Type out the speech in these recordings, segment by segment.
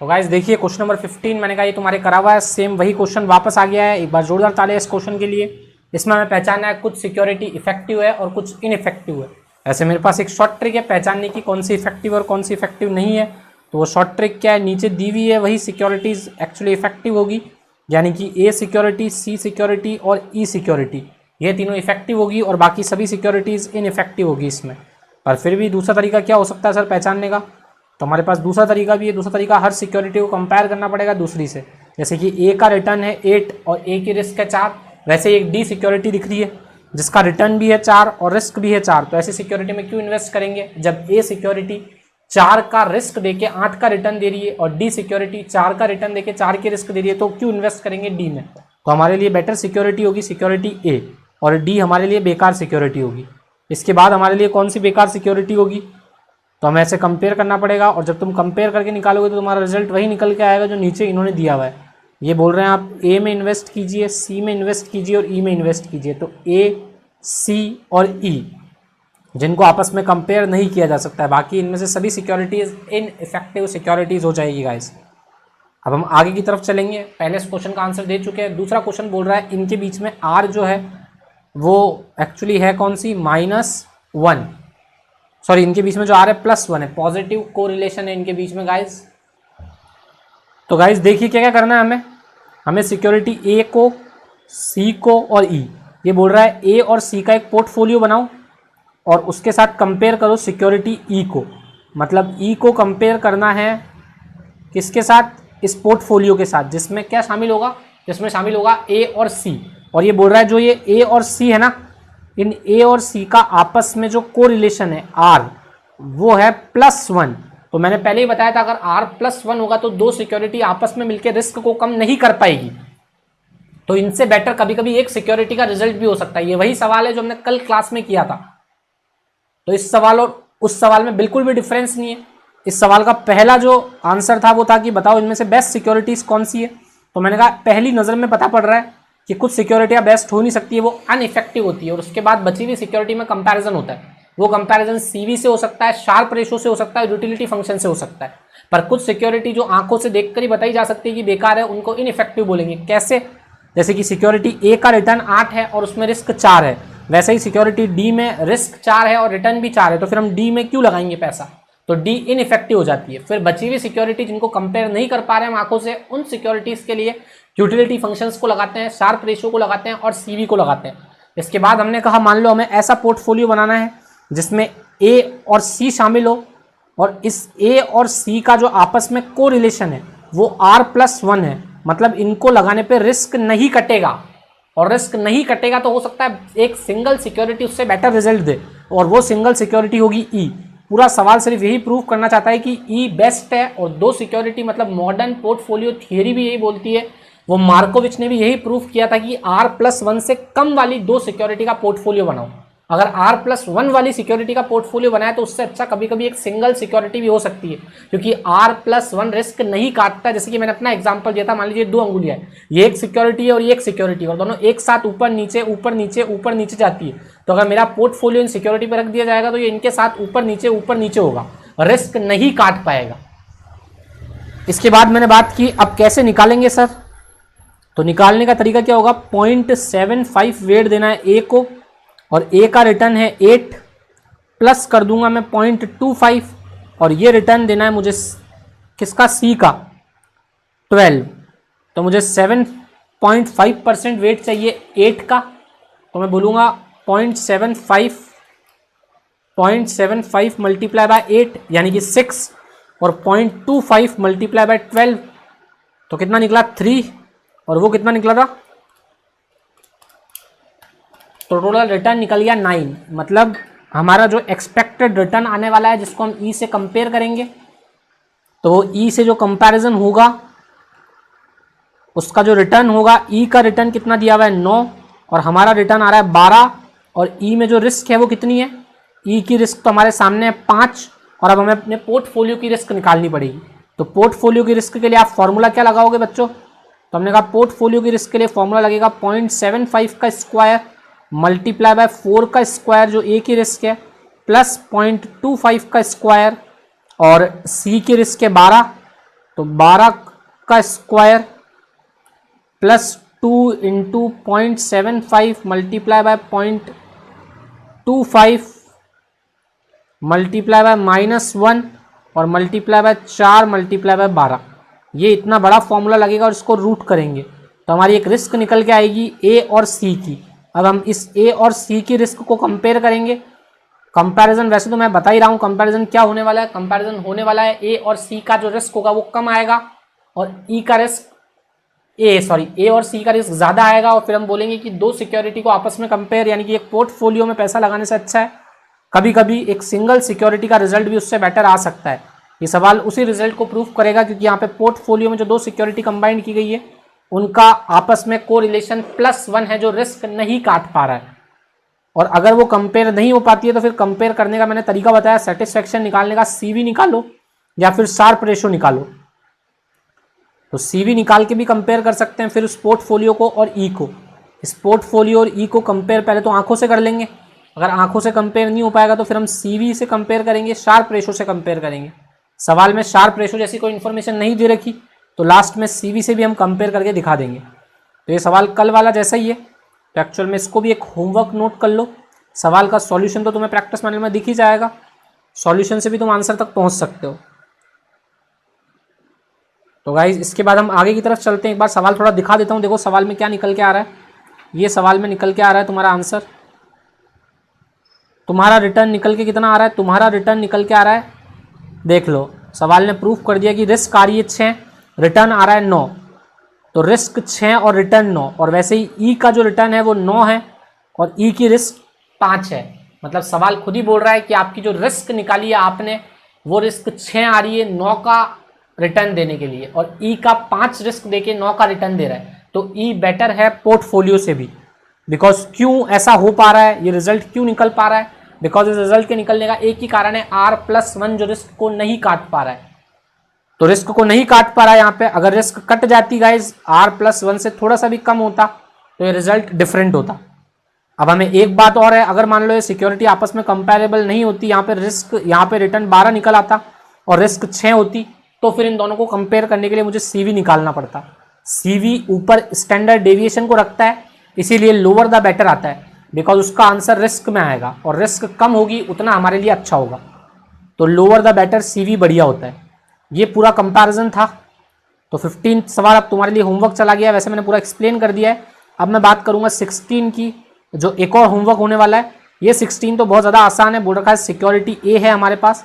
तो गाइस देखिए question number 15 मैंने कहा ये तुम्हारे करा हुआ है, सेम वही क्वेश्चन वापस आ गया है। एक बार जोरदार तालियां इस क्वेश्चन के लिए। इसमें हमें पहचानना है कुछ सिक्योरिटी इफेक्टिव है और कुछ इनइफेक्टिव है। ऐसे मेरे पास एक शॉर्ट ट्रिक है पहचानने की कौन सी इफेक्टिव और कौन सी इफेक्टिव नहीं है। तो वो शॉर्ट ट्रिक क्या है, नीचे दी हुई है वही सिक्योरिटीज एक्चुअली इफेक्टिव होगी, यानी कि ए सिक्योरिटी, सी सिक्योरिटी और ई सिक्योरिटी, ये तीनों इफेक्टिव होगी और बाकी सभी सिक्योरिटीज़ इनइफेक्टिव होगी इसमें। पर फिर भी दूसरा तरीका क्या हो सकता है सर पहचानने का, तो हमारे पास दूसरा तरीका भी है। दूसरा तरीका हर सिक्योरिटी को कंपेयर करना पड़ेगा दूसरी से। जैसे कि ए का रिटर्न है 8 और ए की रिस्क है 4, वैसे एक डी सिक्योरिटी दिख रही है जिसका रिटर्न भी है 4 और रिस्क भी है 4। तो ऐसी सिक्योरिटी में क्यों इन्वेस्ट करेंगे जब ए सिक्योरिटी 4 का रिस्क देके 8 का रिटर्न दे रही है और डी सिक्योरिटी 4 का रिटर्न देके 4 की रिस्क दे रही है, तो क्यों इन्वेस्ट करेंगे डी में। तो हमारे लिए बेटर सिक्योरिटी होगी सिक्योरिटी ए और डी हमारे लिए बेकार सिक्योरिटी होगी। इसके बाद हमारे लिए कौन सी बेकार सिक्योरिटी होगी, तो हमें ऐसे कंपेयर करना पड़ेगा और जब तुम कंपेयर करके निकालोगे तो तुम्हारा रिजल्ट वही निकल के आएगा जो नीचे इन्होंने दिया हुआ है। ये बोल रहे हैं आप ए में इन्वेस्ट कीजिए, सी में इन्वेस्ट कीजिए और ई में इन्वेस्ट कीजिए। तो ए, सी और ई जिनको आपस में कंपेयर नहीं किया जा सकता है, बाकी इनमें से सभी सिक्योरिटीज इनइफेक्टिव सिक्योरिटीज हो जाएगी गाइस। अब हम आगे की तरफ चलेंगे। पहले इस क्वेश्चन का आंसर दे चुके हैं। दूसरा क्वेश्चन बोल रहा है इनके बीच में आर जो है वो एक्चुअली है कौन सी, -1, सॉरी इनके बीच में जो आर है +1 है, पॉजिटिव कोरिलेशन है इनके बीच में गाइस। तो गाइस देखिए क्या क्या करना है हमें सिक्योरिटी ए को, सी को और ई, ये बोल रहा है ए और सी का एक पोर्टफोलियो बनाओ और उसके साथ कंपेयर करो सिक्योरिटी ई को। मतलब ई को कंपेयर करना है किसके साथ, इस पोर्टफोलियो के साथ, जिसमें क्या शामिल होगा, जिसमें शामिल होगा ए और सी। और ये बोल रहा है जो ये ए और सी है ना, इन ए और सी का आपस में जो कोरिलेशन है आर वो है +1। तो मैंने पहले ही बताया था अगर आर +1 होगा तो दो सिक्योरिटी आपस में मिलकर रिस्क को कम नहीं कर पाएगी। तो इनसे बेटर कभी कभी एक सिक्योरिटी का रिजल्ट भी हो सकता है। ये वही सवाल है जो हमने कल क्लास में किया था। तो इस सवाल और उस सवाल में बिल्कुल भी डिफरेंस नहीं है। इस सवाल का पहला जो आंसर था वो था कि बताओ इनमें से बेस्ट सिक्योरिटीज कौन सी है। तो मैंने कहा पहली नज़र में पता पड़ रहा है कि कुछ सिक्योरिटियाँ बेस्ट हो नहीं सकती है, वो अनइफेक्टिव होती है और उसके बाद बची हुई सिक्योरिटी में कंपैरिजन होता है। वो कंपैरिजन सीवी से हो सकता है, शार्प रेशो से हो सकता है, यूटिलिटी फंक्शन से हो सकता है। पर कुछ सिक्योरिटी जो आंखों से देखकर ही बताई जा सकती है कि बेकार है, उनको इनइफेक्टिव बोलेंगे। कैसे, जैसे कि सिक्योरिटी ए का रिटर्न 8 है और उसमें रिस्क 4 है, वैसे ही सिक्योरिटी डी में रिस्क 4 है और रिटर्न भी 4 है, तो फिर हम डी में क्यों लगाएंगे पैसा, तो डी इनइफेक्टिव हो जाती है। फिर बची हुई सिक्योरिटी जिनको कंपेयर नहीं कर पा रहे हैं हम आंखों से, उन सिक्योरिटीज के लिए यूटिलिटी फंक्शंस को लगाते हैं, शार्प रेशियो को लगाते हैं और सीवी को लगाते हैं। इसके बाद हमने कहा मान लो हमें ऐसा पोर्टफोलियो बनाना है जिसमें ए और सी शामिल हो और इस ए और सी का जो आपस में कोरिलेशन है वो R+1 है। मतलब इनको लगाने पे रिस्क नहीं कटेगा, और रिस्क नहीं कटेगा तो हो सकता है एक सिंगल सिक्योरिटी उससे बेटर रिजल्ट दे और वो सिंगल सिक्योरिटी होगी ई। पूरा सवाल सिर्फ यही प्रूव करना चाहता है कि ई बेस्ट है और दो सिक्योरिटी, मतलब मॉडर्न पोर्टफोलियो थियरी भी यही बोलती है, वो मार्कोविच ने भी यही प्रूफ किया था कि R+1 से कम वाली दो सिक्योरिटी का पोर्टफोलियो बनाओ। अगर R+1 वाली सिक्योरिटी का पोर्टफोलियो बनाए तो उससे अच्छा कभी कभी एक सिंगल सिक्योरिटी भी हो सकती है, क्योंकि R+1 रिस्क नहीं काटता। जैसे कि मैंने अपना एग्जांपल दिया था, मान लीजिए दो अंगुलियां है, ये एक सिक्योरिटी है और ये एक सिक्योरिटी है और दोनों एक साथ ऊपर नीचे ऊपर नीचे ऊपर नीचे जाती है। तो अगर मेरा पोर्टफोलियो इन सिक्योरिटी पर रख दिया जाएगा तो ये इनके साथ ऊपर नीचे होगा, रिस्क नहीं काट पाएगा। इसके बाद मैंने बात की अब कैसे निकालेंगे सर, तो निकालने का तरीका क्या होगा, 0.75 वेट देना है ए को और ए का रिटर्न है 8 प्लस कर दूंगा मैं 0.25 और ये रिटर्न देना है मुझे किसका, सी का 12। तो मुझे 7.5% वेट चाहिए 8 का, तो मैं बोलूँगा 0.75 मल्टीप्लाई बाय 8 यानी कि 6 और 0.25 मल्टीप्लाई बाय 12 तो कितना निकला 3 और वो कितना निकला था, तो टोटल रिटर्न निकल गया 9। मतलब हमारा जो एक्सपेक्टेड रिटर्न आने वाला है जिसको हम ई से कंपेयर करेंगे, तो ई से जो कंपैरिजन होगा उसका जो रिटर्न होगा, ई का रिटर्न कितना दिया हुआ है 9 और हमारा रिटर्न आ रहा है 12 और ई में जो रिस्क है वो कितनी है, ई की रिस्क तो हमारे सामने है 5 और अब हमें अपने पोर्टफोलियो की रिस्क निकालनी पड़ेगी। तो पोर्टफोलियो की रिस्क के लिए आप फॉर्मूला क्या लगाओगे बच्चों, तो हमने कहा पोर्टफोलियो की रिस्क के लिए फॉर्मूला लगेगा 0.75 का स्क्वायर मल्टीप्लाई बाय 4 का स्क्वायर जो ए की रिस्क है प्लस 0.25 का स्क्वायर और सी की रिस्क है 12, तो 12 का square plus 2 into 0.75 multiply by 0.25 multiply by -1 और मल्टीप्लाई बाय 4 मल्टीप्लाई बाय 12। ये इतना बड़ा फॉर्मूला लगेगा और इसको रूट करेंगे तो हमारी एक रिस्क निकल के आएगी ए और सी की। अब हम इस ए और सी की रिस्क को कंपेयर करेंगे। कंपैरिजन वैसे तो मैं बता ही रहा हूँ, कंपैरिजन क्या होने वाला है, कंपैरिजन होने वाला है ए और सी का जो रिस्क होगा वो कम आएगा और ई का रिस्क ए और सी का रिस्क ज़्यादा आएगा। और फिर हम बोलेंगे कि दो सिक्योरिटी को आपस में कंपेयर, यानी कि एक पोर्टफोलियो में पैसा लगाने से अच्छा है कभी कभी एक सिंगल सिक्योरिटी का रिजल्ट भी उससे बेटर आ सकता है। ये सवाल उसी रिजल्ट को प्रूव करेगा क्योंकि यहाँ पे पोर्टफोलियो में जो दो सिक्योरिटी कंबाइंड की गई है उनका आपस में कोरिलेशन +1 है जो रिस्क नहीं काट पा रहा है। और अगर वो कंपेयर नहीं हो पाती है तो फिर कंपेयर करने का मैंने तरीका बताया, सेटिस्फेक्शन निकालने का CV निकालो या फिर शार्प रेशो निकालो। तो CV निकाल के भी कंपेयर कर सकते हैं फिर उस पोर्टफोलियो को और ई को। इस पोर्टफोलियो और ई को कंपेयर पहले तो आंखों से कर लेंगे, अगर आंखों से कंपेयर नहीं हो पाएगा तो फिर हम CV से कंपेयर करेंगे, शार्प रेशो से कंपेयर करेंगे। सवाल में शार्प रेशो जैसी कोई इन्फॉर्मेशन नहीं दे रखी तो लास्ट में CV से भी हम कंपेयर करके दिखा देंगे। तो ये सवाल कल वाला जैसा ही है, तो एक्चुअल में इसको भी एक होमवर्क नोट कर लो। सवाल का सॉल्यूशन तो तुम्हें प्रैक्टिस मैनुअल में दिख ही जाएगा, सॉल्यूशन से भी तुम आंसर तक पहुंच सकते हो। तो गाइज इसके बाद हम आगे की तरफ चलते हैं। एक बार सवाल थोड़ा दिखा देता हूँ, देखो सवाल में क्या निकल के आ रहा है। ये सवाल में निकल के आ रहा है तुम्हारा आंसर, तुम्हारा रिटर्न निकल के कितना आ रहा है, तुम्हारा रिटर्न निकल के आ रहा है, देख लो सवाल ने प्रूफ कर दिया कि रिस्क आ रही है 6, रिटर्न आ रहा है 9। तो रिस्क 6 और रिटर्न 9, और वैसे ही ई का जो रिटर्न है वो 9 है और ई की रिस्क 5 है। मतलब सवाल खुद ही बोल रहा है कि आपकी जो रिस्क निकाली है आपने वो रिस्क 6 आ रही है 9 का रिटर्न देने के लिए, और ई का 5 रिस्क देके 9 का रिटर्न दे रहा है। तो ई बेटर है पोर्टफोलियो से भी। बिकॉज क्यों ऐसा हो पा रहा है, ये रिजल्ट क्यों निकल पा रहा है, बिकॉज इस रिजल्ट के निकलने का एक ही कारण है, R+1 जो रिस्क को नहीं काट पा रहा है। तो रिस्क को नहीं काट पा रहा है यहाँ पे, अगर रिस्क कट जाती गाइज R+1 से थोड़ा सा भी कम होता तो ये रिजल्ट डिफरेंट होता। अब हमें एक बात और है, अगर मान लो ये सिक्योरिटी आपस में कंपेरेबल नहीं होती, यहाँ पे रिस्क, यहाँ पे रिटर्न 12 निकल आता और रिस्क 6 होती, तो फिर इन दोनों को कंपेयर करने के लिए मुझे CV निकालना पड़ता। CV ऊपर स्टैंडर्ड डेविएशन को रखता है, इसीलिए लोअर द बेटर आता है, बिकॉज उसका आंसर रिस्क में आएगा और रिस्क कम होगी उतना हमारे लिए अच्छा होगा। तो लोअर द बेटर CV बढ़िया होता है। ये पूरा कंपैरिजन था। तो 15 सवाल अब तुम्हारे लिए होमवर्क चला गया, वैसे मैंने पूरा एक्सप्लेन कर दिया है। अब मैं बात करूंगा 16 की, जो एक और होमवर्क होने वाला है। ये 16 तो बहुत ज़्यादा आसान है, बोल रखा है सिक्योरिटी A है हमारे पास,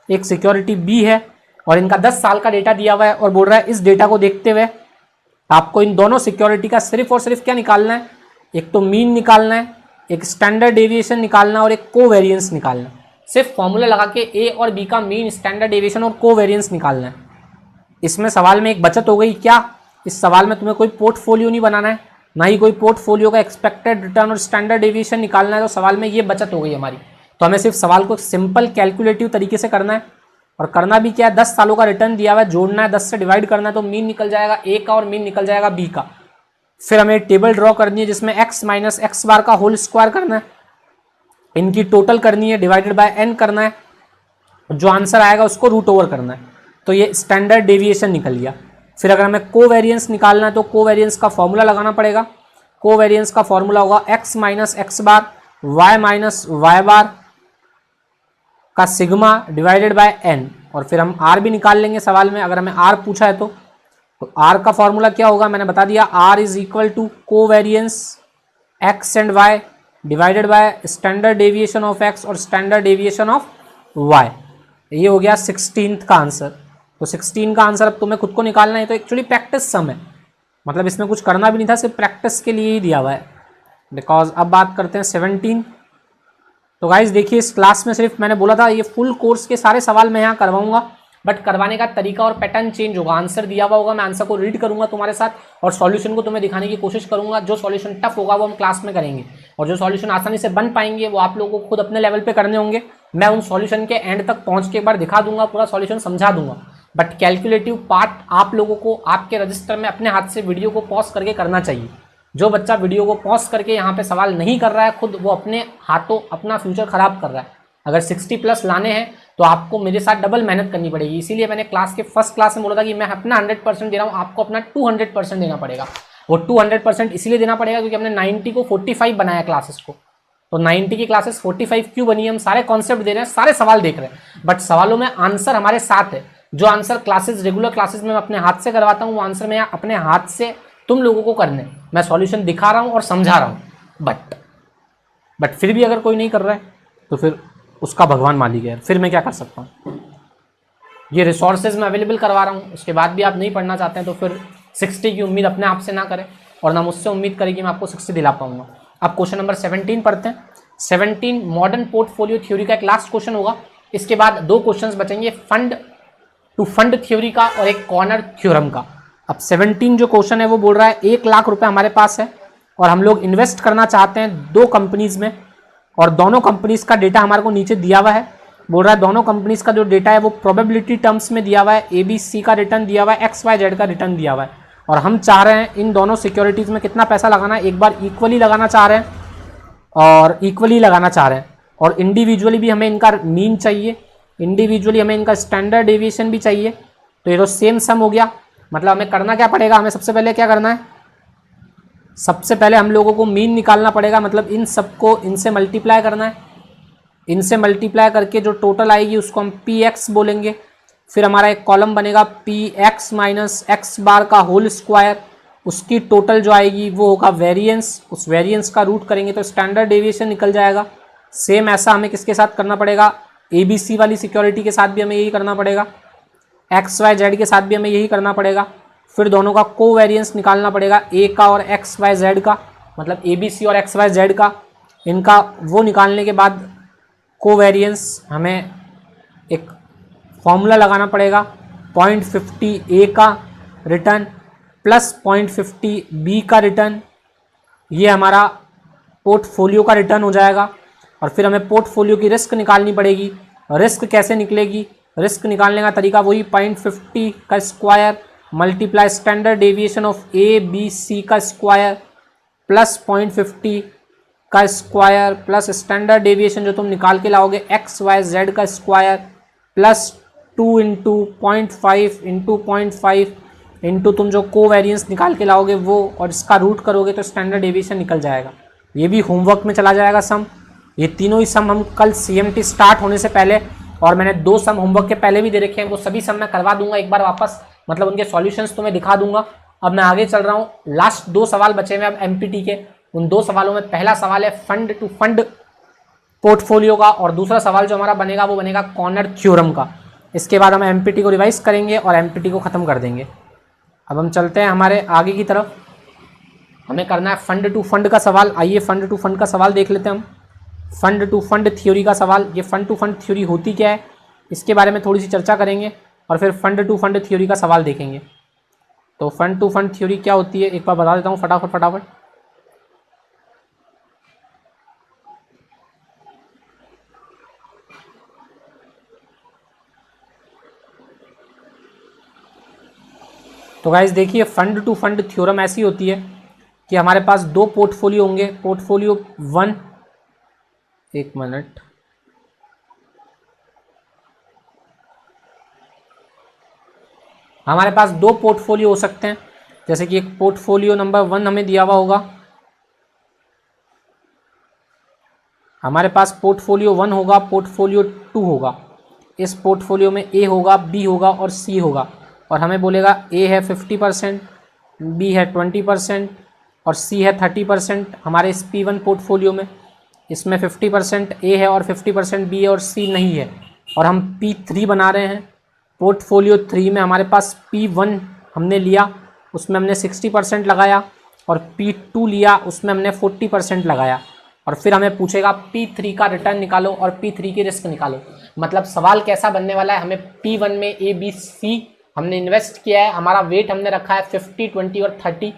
एक सिक्योरिटी B है और इनका 10 साल का डेटा दिया हुआ है, और बोल रहा है इस डेटा को देखते हुए आपको इन दोनों सिक्योरिटी का सिर्फ और सिर्फ क्या निकालना है, एक तो मीन निकालना है, एक स्टैंडर्ड डेविएशन निकालना और एक कोवेरिएंस निकालना। सिर्फ फॉर्मूला लगा के ए और बी का मीन, स्टैंडर्ड डेविएशन और कोवेरिएंस निकालना है। इसमें सवाल में एक बचत हो गई क्या, इस सवाल में तुम्हें कोई पोर्टफोलियो नहीं बनाना है, ना ही कोई पोर्टफोलियो का एक्सपेक्टेड रिटर्न और स्टैंडर्ड डेविएशन निकालना है। तो सवाल में ये बचत हो गई हमारी। तो हमें सिर्फ सवाल को सिंपल कैलकुलेटिव तरीके से करना है, और करना भी क्या है, 10 सालों का रिटर्न दिया हुआ है, जोड़ना है, 10 से डिवाइड करना है, तो मीन निकल जाएगा ए का और मीन निकल जाएगा बी का। फिर हमें टेबल ड्रॉ करनी है जिसमें x माइनस एक्स बार का होल स्क्वायर करना है, इनकी टोटल करनी है, डिवाइडेड बाय n करना है, जो आंसर आएगा उसको रूट ओवर करना है। तो ये स्टैंडर्ड डेविएशन निकल गया। फिर अगर हमें कोवेरिएंस निकालना है तो कोवेरिएंस का फॉर्मूला लगाना पड़ेगा। कोवेरिएंस का फॉर्मूला होगा x माइनस एक्स बार y माइनस वाई बार का सिग्मा डिवाइडेड बाय n, और फिर हम r भी निकाल लेंगे सवाल में, अगर हमें r पूछा है तो r का फॉर्मूला क्या होगा मैंने बता दिया, r is equal to covariance x and y divided by standard deviation of x और स्टैंडर्ड डेविएशन ऑफ y। ये हो गया 16th का आंसर। तो 16 का आंसर अब तुम्हें खुद को निकालना है। तो एक्चुअली प्रैक्टिस सम है, मतलब इसमें कुछ करना भी नहीं था, सिर्फ प्रैक्टिस के लिए ही दिया हुआ है। बिकॉज अब बात करते हैं 17। तो गाइज देखिए, इस क्लास में सिर्फ मैंने बोला था ये फुल कोर्स के सारे सवाल मैं यहाँ करवाऊंगा, बट करवाने का तरीका और पैटर्न चेंज होगा। आंसर दिया हुआ होगा, मैं आंसर को रीड करूंगा तुम्हारे साथ और सॉल्यूशन को तुम्हें दिखाने की कोशिश करूंगा। जो सॉल्यूशन टफ होगा वो हम क्लास में करेंगे, और जो सॉल्यूशन आसानी से बन पाएंगे वो आप लोगों को खुद अपने लेवल पे करने होंगे। मैं उन सॉल्यूशन के एंड तक पहुंच के एक बार दिखा दूंगा, पूरा सॉल्यूशन समझा दूंगा, बट कैलकुलेटिव पार्ट आप लोगों को आपके रजिस्टर में अपने हाथ से वीडियो को पॉज करके करना चाहिए। जो बच्चा वीडियो को पॉज करके यहाँ पे सवाल नहीं कर रहा है खुद, वो अपने हाथों अपना फ्यूचर खराब कर रहा है। अगर 60+ लाने हैं तो आपको मेरे साथ डबल मेहनत करनी पड़ेगी। इसीलिए मैंने क्लास के फर्स्ट क्लास में बोला था कि मैं अपना 100% दे रहा हूँ, आपको अपना 200% देना पड़ेगा। वो 200% इसलिए देना पड़ेगा क्योंकि हमने 90 को 45 बनाया क्लासेस को, तो 90 की क्लासेस 45 क्यों बनी है? हम सारे कॉन्सेप्ट दे रहे हैं, सारे सवाल देख रहे हैं, बट सवालों में आंसर हमारे साथ है। जो आंसर क्लासेस रेगुलर क्लासेस में मैं अपने हाथ से करवाता हूँ, वो आंसर मैं अपने हाथ से तुम लोगों को करने, मैं सॉल्यूशन दिखा रहा हूँ और समझा रहा हूँ, बट फिर भी अगर कोई नहीं कर रहा है तो फिर उसका भगवान मालिक है, फिर मैं क्या कर सकता हूँ? ये रिसोर्सेज मैं अवेलेबल करवा रहा हूँ, उसके बाद भी आप नहीं पढ़ना चाहते हैं तो फिर 60 की उम्मीद अपने आप से ना करें और ना मुझसे उम्मीद करें कि मैं आपको 60 दिला पाऊंगा। अब क्वेश्चन नंबर 17 पढ़ते हैं। 17 मॉडर्न पोर्टफोलियो थ्योरी का एक लास्ट क्वेश्चन होगा, इसके बाद 2 क्वेश्चंस बचेंगे, फंड टू फंड थ्योरी का और एक कॉर्नर थ्योरम का। अब 17 जो क्वेश्चन है वो बोल रहा है 1 लाख रुपए हमारे पास है और हम लोग इन्वेस्ट करना चाहते हैं 2 कंपनीज में, और दोनों कंपनीज का डेटा हमारे को नीचे दिया हुआ है। बोल रहा है दोनों कंपनीज का जो डेटा है वो प्रोबेबिलिटी टर्म्स में दिया हुआ है, ABC का रिटर्न दिया हुआ है, XYZ का रिटर्न दिया हुआ है, और हम चाह रहे हैं इन दोनों सिक्योरिटीज़ में कितना पैसा लगाना है, एक बार इक्वली लगाना चाह रहे हैं और इक्वली लगाना चाह रहे हैं, और इंडिविजुअली भी हमें इनका मीन चाहिए, इंडिविजुअली हमें इनका स्टैंडर्ड डेविएशन भी चाहिए। तो ये तो सेम सम हो गया, मतलब हमें करना क्या पड़ेगा, हमें सबसे पहले क्या करना है, सबसे पहले हम लोगों को मीन निकालना पड़ेगा, मतलब इन सबको इनसे मल्टीप्लाई करना है, इनसे मल्टीप्लाई करके जो टोटल आएगी उसको हम PX बोलेंगे। फिर हमारा एक कॉलम बनेगा PX माइनस एक्स बार का होल स्क्वायर, उसकी टोटल जो आएगी वो होगा वेरिएंस, उस वेरिएंस का रूट करेंगे तो स्टैंडर्ड डेविएशन निकल जाएगा। सेम ऐसा हमें किसके साथ करना पड़ेगा, ABC वाली सिक्योरिटी के साथ भी हमें यही करना पड़ेगा, XYZ के साथ भी हमें यही करना पड़ेगा। फिर दोनों का कोवेरिएंस निकालना पड़ेगा, A का और XYZ का, मतलब ABC और XYZ का, इनका वो निकालने के बाद कोवेरिएंस हमें एक फॉर्मूला लगाना पड़ेगा, 0.50 A का रिटर्न प्लस 0.50 B का रिटर्न, ये हमारा पोर्टफोलियो का रिटर्न हो जाएगा। और फिर हमें पोर्टफोलियो की रिस्क निकालनी पड़ेगी। रिस्क कैसे निकलेगी, रिस्क निकालने का तरीका वही 0.50 का square multiply standard deviation of ABC का स्क्वायर प्लस 0.50 का स्क्वायर प्लस स्टैंडर्ड डेविएशन जो तुम निकाल के लाओगे XYZ का square plus 2 into 0.5 into 0.5 into तुम जो कोवेरिएंस निकाल के लाओगे वो, और इसका रूट करोगे तो स्टैंडर्ड डेविएशन निकल जाएगा। ये भी होमवर्क में चला जाएगा सम, ये तीनों ही सम हम कल CMT स्टार्ट होने से पहले, और मैंने 2 सम होमवर्क के पहले भी दे रखे हैं, वो सभी सम मैं करवा दूंगा एक बार वापस, मतलब उनके सॉल्यूशंस तुम्हें दिखा दूंगा। अब मैं आगे चल रहा हूँ, लास्ट 2 सवाल बचे हुए अब MPT के। उन 2 सवालों में पहला सवाल है फंड टू फंड पोर्टफोलियो का, और दूसरा सवाल जो हमारा बनेगा वो बनेगा कॉर्नर थ्योरम का। इसके बाद हम MPT को रिवाइज करेंगे और MPT को ख़त्म कर देंगे। अब हम चलते हैं हमारे आगे की तरफ, हमें करना है फंड टू फंड का सवाल। आइए फंड टू फंड का सवाल देख लेते हैं हम। फंड टू फंड थ्योरी का सवाल, ये फंड टू फंड थ्योरी होती क्या है इसके बारे में थोड़ी सी चर्चा करेंगे और फिर फंड टू फंड थ्योरी का सवाल देखेंगे। तो फंड टू फंड थ्योरी क्या होती है एक बार बता देता हूँ फटाफट। तो गाइस देखिए, फंड टू फंड थ्योरम ऐसी होती है कि हमारे पास 2 पोर्टफोलियो होंगे, पोर्टफोलियो 1, एक मिनट, हमारे पास 2 पोर्टफोलियो हो सकते हैं, जैसे कि एक पोर्टफोलियो नंबर 1 हमें दिया हुआ होगा, हमारे पास पोर्टफोलियो 1 होगा, पोर्टफोलियो 2 होगा। इस पोर्टफोलियो में A होगा, B होगा और C होगा, और हमें बोलेगा A है 50%, B है 20% और C है 30%। हमारे इस P1 पोर्टफोलियो में इसमें 50% A है और 50% B है और C नहीं है, और हम P3 बना रहे हैं। पोर्टफोलियो 3 में हमारे पास P1 हमने लिया, उसमें हमने 60% लगाया, और P2 लिया, उसमें हमने 40% लगाया, और फिर हमें पूछेगा P3 का रिटर्न निकालो और P3 की रिस्क निकालो। मतलब सवाल कैसा बनने वाला है, हमें P1 में A, B, C हमने इन्वेस्ट किया है, हमारा वेट हमने रखा है 50, 20 और 30।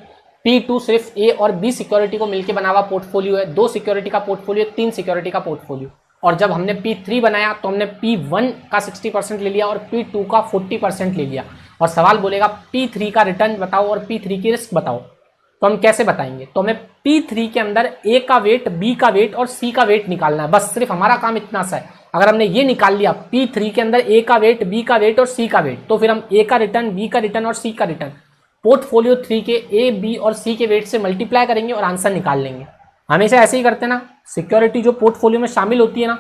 P2 सिर्फ A और B सिक्योरिटी को मिलकर बना हुआ पोर्टफोलियो है, 2 सिक्योरिटी का पोर्टफोलियो, 3 सिक्योरिटी का पोर्टफोलियो। और जब हमने P3 बनाया तो हमने P1 का 60% ले लिया और P2 का 40% ले लिया, और सवाल बोलेगा P3 का रिटर्न बताओ और P3 की रिस्क बताओ। तो हम कैसे बताएंगे, तो हमें P3 के अंदर A का वेट, B का वेट और C का वेट निकालना है, बस सिर्फ हमारा काम इतना सा है। अगर हमने ये निकाल लिया P3 के अंदर A का वेट, B का वेट और C का वेट, तो फिर हम A का रिटर्न, B का रिटर्न और C का रिटर्न पोर्टफोलियो 3 के A, B और C के वेट से मल्टीप्लाई करेंगे और आंसर निकाल लेंगे। हमेशा ऐसे ही करते हैं ना। सिक्योरिटी जो पोर्टफोलियो में शामिल होती है ना,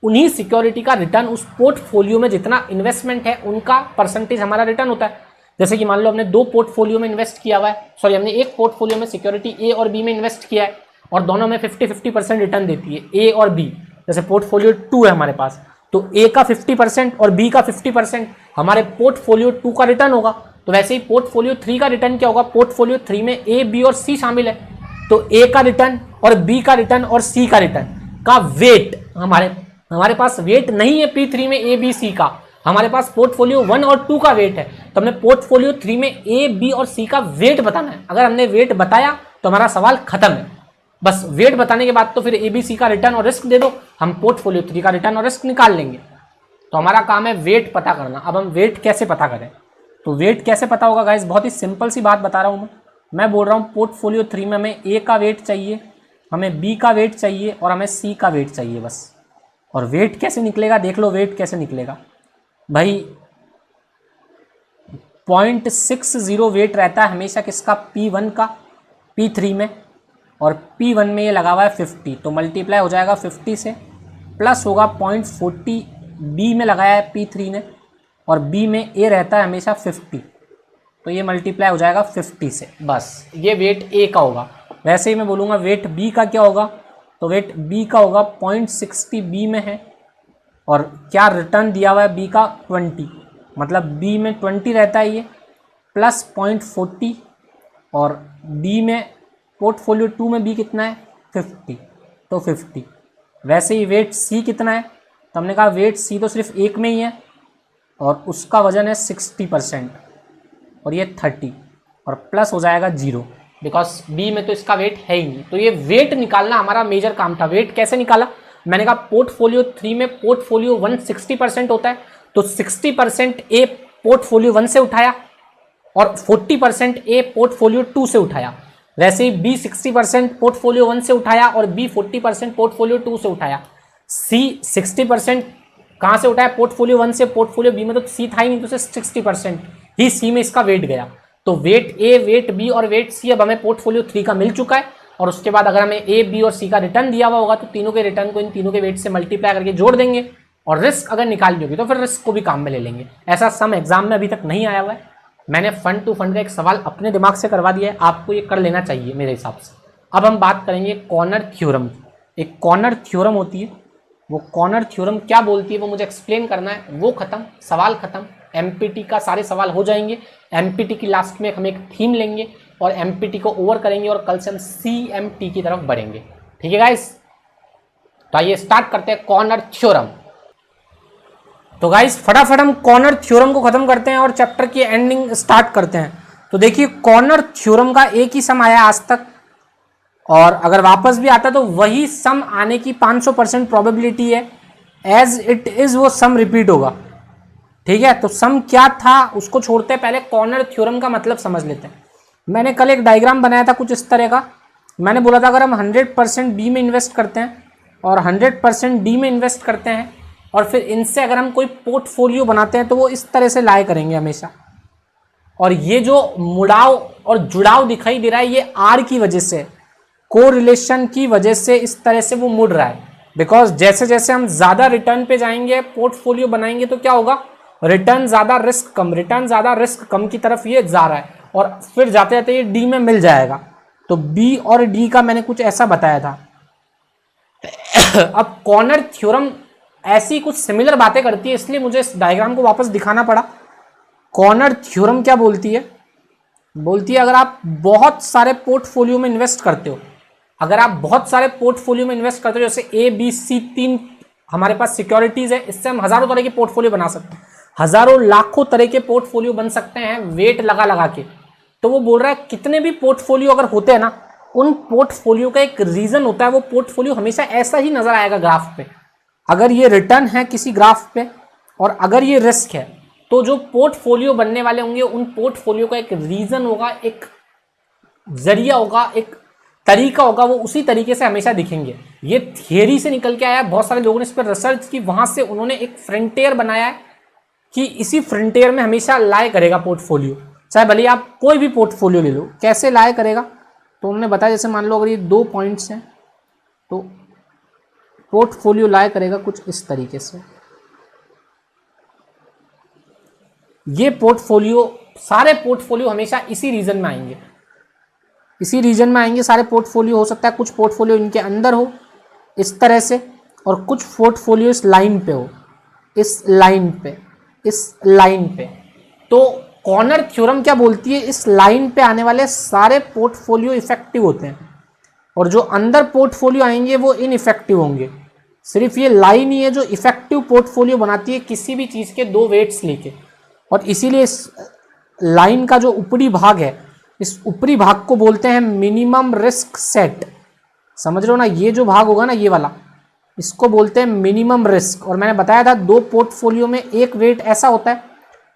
उन्हीं सिक्योरिटी का रिटर्न उस पोर्टफोलियो में जितना इन्वेस्टमेंट है उनका परसेंटेज हमारा रिटर्न होता है। जैसे कि मान लो हमने 2 पोर्टफोलियो में इन्वेस्ट किया हुआ है, सॉरी हमने एक पोर्टफोलियो में सिक्योरिटी A और B में इन्वेस्ट किया है और दोनों में 50-50% रिटर्न देती है, A और B। जैसे पोर्टफोलियो 2 है हमारे पास, तो A का 50% और B का 50% हमारे पोर्टफोलियो 2 का रिटर्न होगा। तो वैसे ही पोर्टफोलियो 3 का रिटर्न क्या होगा, पोर्टफोलियो 3 में A, B और C शामिल है, तो A का रिटर्न और B का रिटर्न और C का रिटर्न का वेट हमारे पास वेट नहीं है P3 में A, B, C का, हमारे पास पोर्टफोलियो 1 और 2 का वेट है। तो हमने पोर्टफोलियो 3 में A, B और C का वेट बताना है। अगर हमने वेट बताया तो हमारा सवाल खत्म है। बस वेट बताने के बाद तो फिर A, B, C का रिटर्न और रिस्क दे दो, हम पोर्टफोलियो 3 का रिटर्न और रिस्क निकाल लेंगे। तो हमारा काम है वेट पता करना। अब हम वेट कैसे पता करें, तो वेट कैसे पता होगा गाइस, बहुत ही सिंपल सी बात बता रहा हूँ मैं बोल रहा हूँ पोर्टफोलियो 3 में हमें A का वेट चाहिए, हमें B का वेट चाहिए और हमें C का वेट चाहिए बस। और वेट कैसे निकलेगा देख लो, वेट कैसे निकलेगा भाई, 0.60 वेट रहता है हमेशा किसका, P1 का P3 में, और P1 में ये लगा हुआ है 50, तो मल्टीप्लाई हो जाएगा 50 से, प्लस होगा 0.40 B में लगाया है P3 ने, और B में A रहता है हमेशा 50, तो ये मल्टीप्लाई हो जाएगा 50 से, बस ये वेट A का होगा। वैसे ही मैं बोलूँगा वेट B का क्या होगा, तो वेट B का होगा 0.60 B में है, और क्या रिटर्न दिया हुआ है B का 20, मतलब B में 20 रहता है ये, प्लस 0.40, और B में पोर्टफोलियो 2 में B कितना है 50, तो 50। वैसे ही वेट C कितना है, तो हमने कहा वेट C तो सिर्फ एक में ही है और उसका वजन है 60% और ये 30, और प्लस हो जाएगा 0 बिकॉज B में तो इसका वेट है ही नहीं। तो ये वेट निकालना हमारा मेजर काम था। वेट कैसे निकाला, मैंने कहा पोर्टफोलियो 3 में पोर्टफोलियो 1 60% होता है, तो 60% A पोर्टफोलियो 1 से उठाया और 40% A पोर्टफोलियो 2 से उठाया। वैसे ही B 60% पोर्टफोलियो 1 से उठाया और B 40% पोर्टफोलियो 2 से उठाया। C 60% कहाँ से उठाया, पोर्टफोलियो 1 से, पोर्टफोलियो B में तो C था ही नहीं, तो 60% ही C में इसका वेट गया। तो वेट A, वेट B और वेट C अब हमें पोर्टफोलियो 3 का मिल चुका है, और उसके बाद अगर हमें A, B और C का रिटर्न दिया हुआ होगा तो तीनों के रिटर्न को इन तीनों के वेट से मल्टीप्लाई करके जोड़ देंगे, और रिस्क अगर निकालनी होगी तो फिर रिस्क को भी काम में ले लेंगे। ऐसा सम एग्जाम में अभी तक नहीं आया हुआ है, मैंने फंड टू फंड का एक सवाल अपने दिमाग से करवा दिया है, आपको ये कर लेना चाहिए मेरे हिसाब से। अब हम बात करेंगे कॉर्नर थ्योरम की। एक कॉर्नर थ्योरम होती है, वो कॉर्नर थ्योरम क्या बोलती है वो मुझे एक्सप्लेन करना है, वो खत्म, सवाल खत्म। एमपीटी का सारे सवाल हो जाएंगे। एमपीटी की लास्ट में हम एक थीम लेंगे और एमपीटी को ओवर करेंगे, और कल से हम सीएमटी की तरफ बढ़ेंगे। ठीक है गाइस, तो आइए स्टार्ट करते हैं कॉर्नर थ्योरम। तो गाइस फटाफट हम कॉर्नर थ्योरम को खत्म करते हैं और चैप्टर की एंडिंग स्टार्ट करते हैं। तो देखिए कॉर्नर थ्योरम का एक ही सम आया आज तक, और अगर वापस भी आता तो वही सम आने की 500% प्रोबेबिलिटी है। एज इट इज वो सम रिपीट होगा। ठीक है, तो सम क्या था उसको छोड़ते हैं, पहले कॉर्नर थ्योरम का मतलब समझ लेते हैं। मैंने कल एक डायग्राम बनाया था कुछ इस तरह का। मैंने बोला था अगर हम 100% बी में इन्वेस्ट करते हैं और 100% डी में इन्वेस्ट करते हैं, और फिर इनसे अगर हम कोई पोर्टफोलियो बनाते हैं तो वो इस तरह से लाया करेंगे हमेशा। और ये जो मुड़ाव और जुड़ाव दिखाई दे रहा है ये आर की वजह से, कोरिलेशन की वजह से इस तरह से वो मुड़ रहा है। बिकॉज जैसे जैसे हम ज़्यादा रिटर्न पे जाएंगे, पोर्टफोलियो बनाएंगे, तो क्या होगा, रिटर्न ज़्यादा रिस्क कम, रिटर्न ज़्यादा रिस्क कम की तरफ ये जा रहा है, और फिर जाते जाते ये डी में मिल जाएगा। तो बी और डी का मैंने कुछ ऐसा बताया था। अब कॉर्नर थ्योरम ऐसी कुछ सिमिलर बातें करती है, इसलिए मुझे इस डायग्राम को वापस दिखाना पड़ा। कॉर्नर थ्योरम क्या बोलती है, बोलती है अगर आप बहुत सारे पोर्टफोलियो में इन्वेस्ट करते हो, अगर आप बहुत सारे पोर्टफोलियो में इन्वेस्ट करते हो, जैसे ए बी सी 3 हमारे पास सिक्योरिटीज है, इससे हम हजारों तरह के पोर्टफोलियो बना सकते हैं, हजारों लाखों तरह के पोर्टफोलियो बन सकते हैं वेट लगा लगा के। तो वो बोल रहा है कितने भी पोर्टफोलियो अगर होते हैं ना, उन पोर्टफोलियो का एक रीजन होता है, वो पोर्टफोलियो हमेशा ऐसा ही नजर आएगा ग्राफ पे। अगर ये रिटर्न है किसी ग्राफ पे और अगर ये रिस्क है, तो जो पोर्टफोलियो बनने वाले होंगे उन पोर्टफोलियो का एक रीजन होगा, एक जरिया होगा, एक तरीका होगा, वो उसी तरीके से हमेशा दिखेंगे। ये थियरी से निकल के आया, बहुत सारे लोगों ने इस पर रिसर्च की, वहां से उन्होंने एक फ्रंटियर बनाया है कि इसी फ्रंटियर में हमेशा लाए करेगा पोर्टफोलियो, चाहे भले आप कोई भी पोर्टफोलियो ले लो। कैसे लाए करेगा, तो उन्होंने बताया जैसे मान लो अगर ये 2 पॉइंट्स हैं तो पोर्टफोलियो लाए करेगा कुछ इस तरीके से। ये पोर्टफोलियो, सारे पोर्टफोलियो हमेशा इसी रीजन में आएंगे, इसी रीजन में आएंगे सारे पोर्टफोलियो। हो सकता है कुछ पोर्टफोलियो इनके अंदर हो इस तरह से, और कुछ पोर्टफोलियो इस लाइन पे हो, इस लाइन पे, इस लाइन पे। तो कॉर्नर थ्योरम क्या बोलती है, इस लाइन पे आने वाले सारे पोर्टफोलियो इफेक्टिव होते हैं और जो अंदर पोर्टफोलियो आएंगे वो इनइफेक्टिव होंगे। सिर्फ ये लाइन ही है जो इफेक्टिव पोर्टफोलियो बनाती है किसी भी चीज़ के 2 वेट्स लेके। और इसीलिए इस लाइन का जो ऊपरी भाग है, इस ऊपरी भाग को बोलते हैं मिनिमम रिस्क सेट। समझ रहे हो ना, ये जो भाग होगा ना ये वाला, इसको बोलते हैं मिनिमम रिस्क। और मैंने बताया था 2 पोर्टफोलियो में एक वेट ऐसा होता है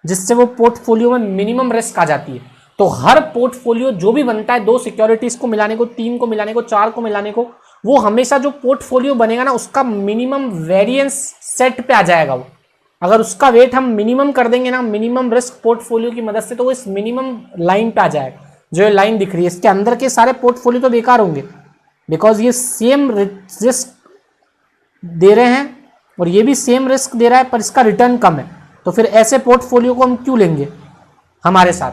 जिससे वो पोर्टफोलियो में मिनिमम रिस्क आ जाती है। तो हर पोर्टफोलियो जो भी बनता है 2 सिक्योरिटीज को मिलाने को, 3 को मिलाने को, 4 को मिलाने को, वो हमेशा जो पोर्टफोलियो बनेगा ना उसका मिनिमम वेरिएंस सेट पे आ जाएगा वो। अगर उसका वेट हम मिनिमम कर देंगे ना मिनिमम रिस्क पोर्टफोलियो की मदद से, तो वो इस मिनिमम लाइन पे आ जाएगा। जो ये लाइन दिख रही है इसके अंदर के सारे पोर्टफोलियो तो बेकार होंगे, बिकॉज ये सेम रिस्क दे रहे हैं और ये भी सेम रिस्क दे रहा है पर इसका रिटर्न कम है। तो फिर ऐसे पोर्टफोलियो को हम क्यों लेंगे हमारे साथ।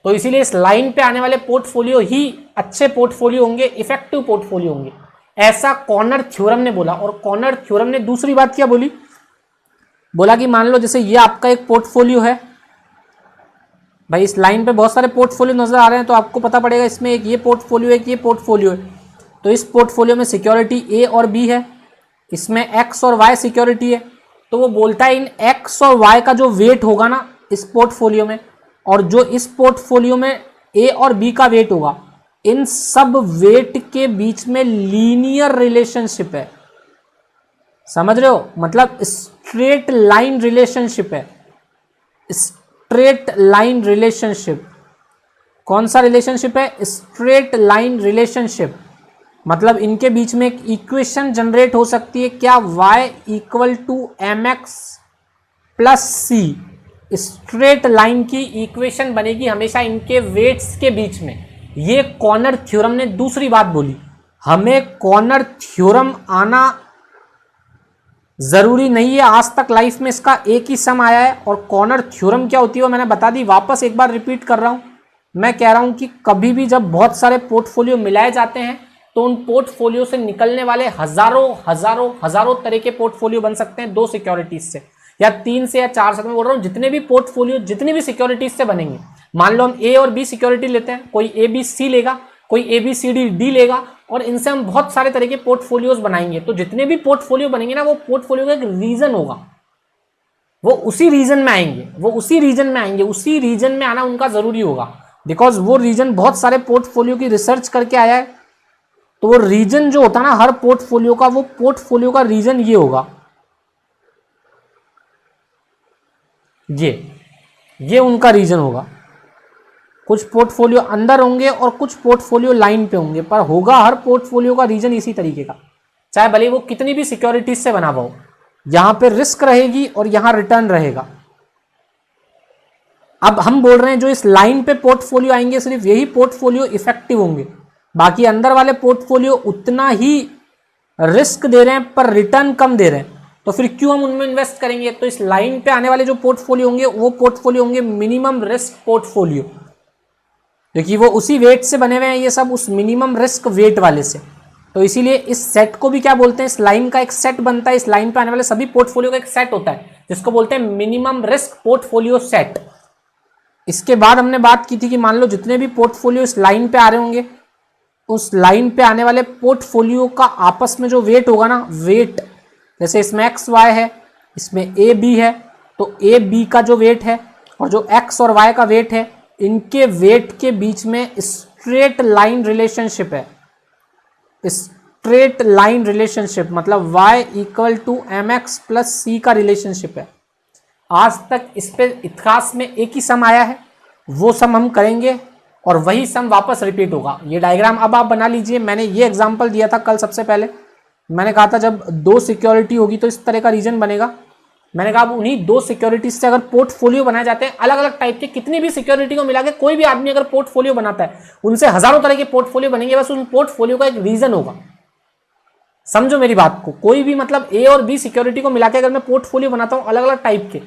तो इसीलिए इस लाइन पे आने वाले पोर्टफोलियो ही अच्छे पोर्टफोलियो होंगे, इफेक्टिव पोर्टफोलियो होंगे, ऐसा कॉर्नर थ्योरम ने बोला। और कॉर्नर थ्योरम ने दूसरी बात क्या बोली, बोला कि मान लो जैसे ये आपका एक पोर्टफोलियो है भाई, इस लाइन पे बहुत सारे पोर्टफोलियो नजर आ रहे हैं, तो आपको पता पड़ेगा इसमें एक ये पोर्टफोलियो है, एक ये पोर्टफोलियो है। तो इस पोर्टफोलियो में सिक्योरिटी ए और बी है, इसमें एक्स और वाई सिक्योरिटी है। तो वो बोलता है इन एक्स और वाई का जो वेट होगा ना इस पोर्टफोलियो में, और जो इस पोर्टफोलियो में ए और बी का वेट होगा, इन सब वेट के बीच में लीनियर रिलेशनशिप है। समझ रहे हो, मतलब स्ट्रेट लाइन रिलेशनशिप है, स्ट्रेट लाइन रिलेशनशिप। कौन सा रिलेशनशिप है, स्ट्रेट लाइन रिलेशनशिप। मतलब इनके बीच में एक इक्वेशन जनरेट हो सकती है क्या, y equal to M x plus c. Straight line की इक्वेशन बनेगी हमेशा इनके वेट्स के बीच में। ये कॉर्नर थ्योरम ने दूसरी बात बोली। हमें कॉर्नर थ्योरम आना जरूरी नहीं है, आज तक लाइफ में इसका एक ही सम आया है। और कॉर्नर थ्योरम क्या होती है वो मैंने बता दी, वापस एक बार रिपीट कर रहा हूं। मैं कह रहा हूं कि कभी भी जब बहुत सारे पोर्टफोलियो मिलाए जाते हैं तो उन पोर्टफोलियो से निकलने वाले हजारों तरह के पोर्टफोलियो बन सकते हैं 2 सिक्योरिटीज से, या 3 से या 4 से। मैं बोल रहा हूं जितने भी पोर्टफोलियो जितनी भी सिक्योरिटीज से बनेंगे, मान लो हम ए और बी सिक्योरिटी लेते हैं, कोई ए बी सी लेगा, कोई a b c d d लेगा, और इनसे हम बहुत सारे तरह के पोर्टफोलियोज बनाएंगे। तो जितने भी पोर्टफोलियो बनेंगे ना, वो पोर्टफोलियो का एक रीजन होगा, वो उसी रीजन में आएंगे, उसी रीजन में आना उनका जरूरी होगा, बिकॉज वो रीजन बहुत सारे पोर्टफोलियो की रिसर्च करके आया है। तो वो रीजन जो होता है ना हर पोर्टफोलियो का, वो पोर्टफोलियो का रीजन ये होगा, ये उनका रीजन होगा। कुछ पोर्टफोलियो अंदर होंगे और कुछ पोर्टफोलियो लाइन पे होंगे, पर होगा हर पोर्टफोलियो का रीजन इसी तरीके का, चाहे भले वो कितनी भी सिक्योरिटीज से बना हुआ हो। यहां पे रिस्क रहेगी और यहां रिटर्न रहेगा। अब हम बोल रहे हैं जो इस लाइन पे पोर्टफोलियो आएंगे सिर्फ यही पोर्टफोलियो इफेक्टिव होंगे, बाकी अंदर वाले पोर्टफोलियो उतना ही रिस्क दे रहे हैं पर रिटर्न कम दे रहे हैं। तो फिर क्यों हम उनमें इन्वेस्ट करेंगे। तो इस लाइन पे आने वाले जो पोर्टफोलियो होंगे वो पोर्टफोलियो होंगे मिनिमम रिस्क पोर्टफोलियो, क्योंकि वो उसी वेट से बने हुए हैं, ये सब उस मिनिमम रिस्क वेट वाले से। तो इसीलिए इस सेट को भी क्या बोलते हैं, इस लाइन का एक सेट बनता है, इस लाइन पे आने वाले सभी पोर्टफोलियो का एक सेट होता है जिसको बोलते हैं मिनिमम रिस्क पोर्टफोलियो सेट। इसके बाद हमने बात की थी कि मान लो जितने भी पोर्टफोलियो इस लाइन पे आ रहे होंगे, उस लाइन पे आने वाले पोर्टफोलियो का आपस में जो वेट होगा ना, वेट जैसे इसमें एक्स वाई है, इसमें ए बी है, तो ए बी का जो वेट है और जो एक्स और वाई का वेट है, इनके वेट के बीच में स्ट्रेट लाइन रिलेशनशिप है। स्ट्रेट लाइन रिलेशनशिप मतलब y equal to M x plus C का रिलेशनशिप है। आज तक इस पे इतिहास में एक ही सम आया है, वो सम हम करेंगे और वही सम वापस रिपीट होगा। ये डायग्राम अब आप बना लीजिए, मैंने ये एग्जांपल दिया था कल सबसे पहले, मैंने कहा था जब दो सिक्योरिटी होगी तो इस तरह का रीजन बनेगा। मैंने कहा अब उन्हीं दो सिक्योरिटीज से अगर पोर्टफोलियो बनाए जाते हैं, अलग अलग टाइप के, कितनी भी सिक्योरिटी को मिला के कोई भी आदमी अगर पोर्टफोलियो बनाता है, उनसे हजारों तरह के पोर्टफोलियो बनेंगे, बस उन पोर्टफोलियो का एक रीजन होगा। समझो मेरी बात को, कोई भी मतलब ए और बी सिक्योरिटी को मिला के अगर मैं पोर्टफोलियो बनाता हूं अलग अलग टाइप के,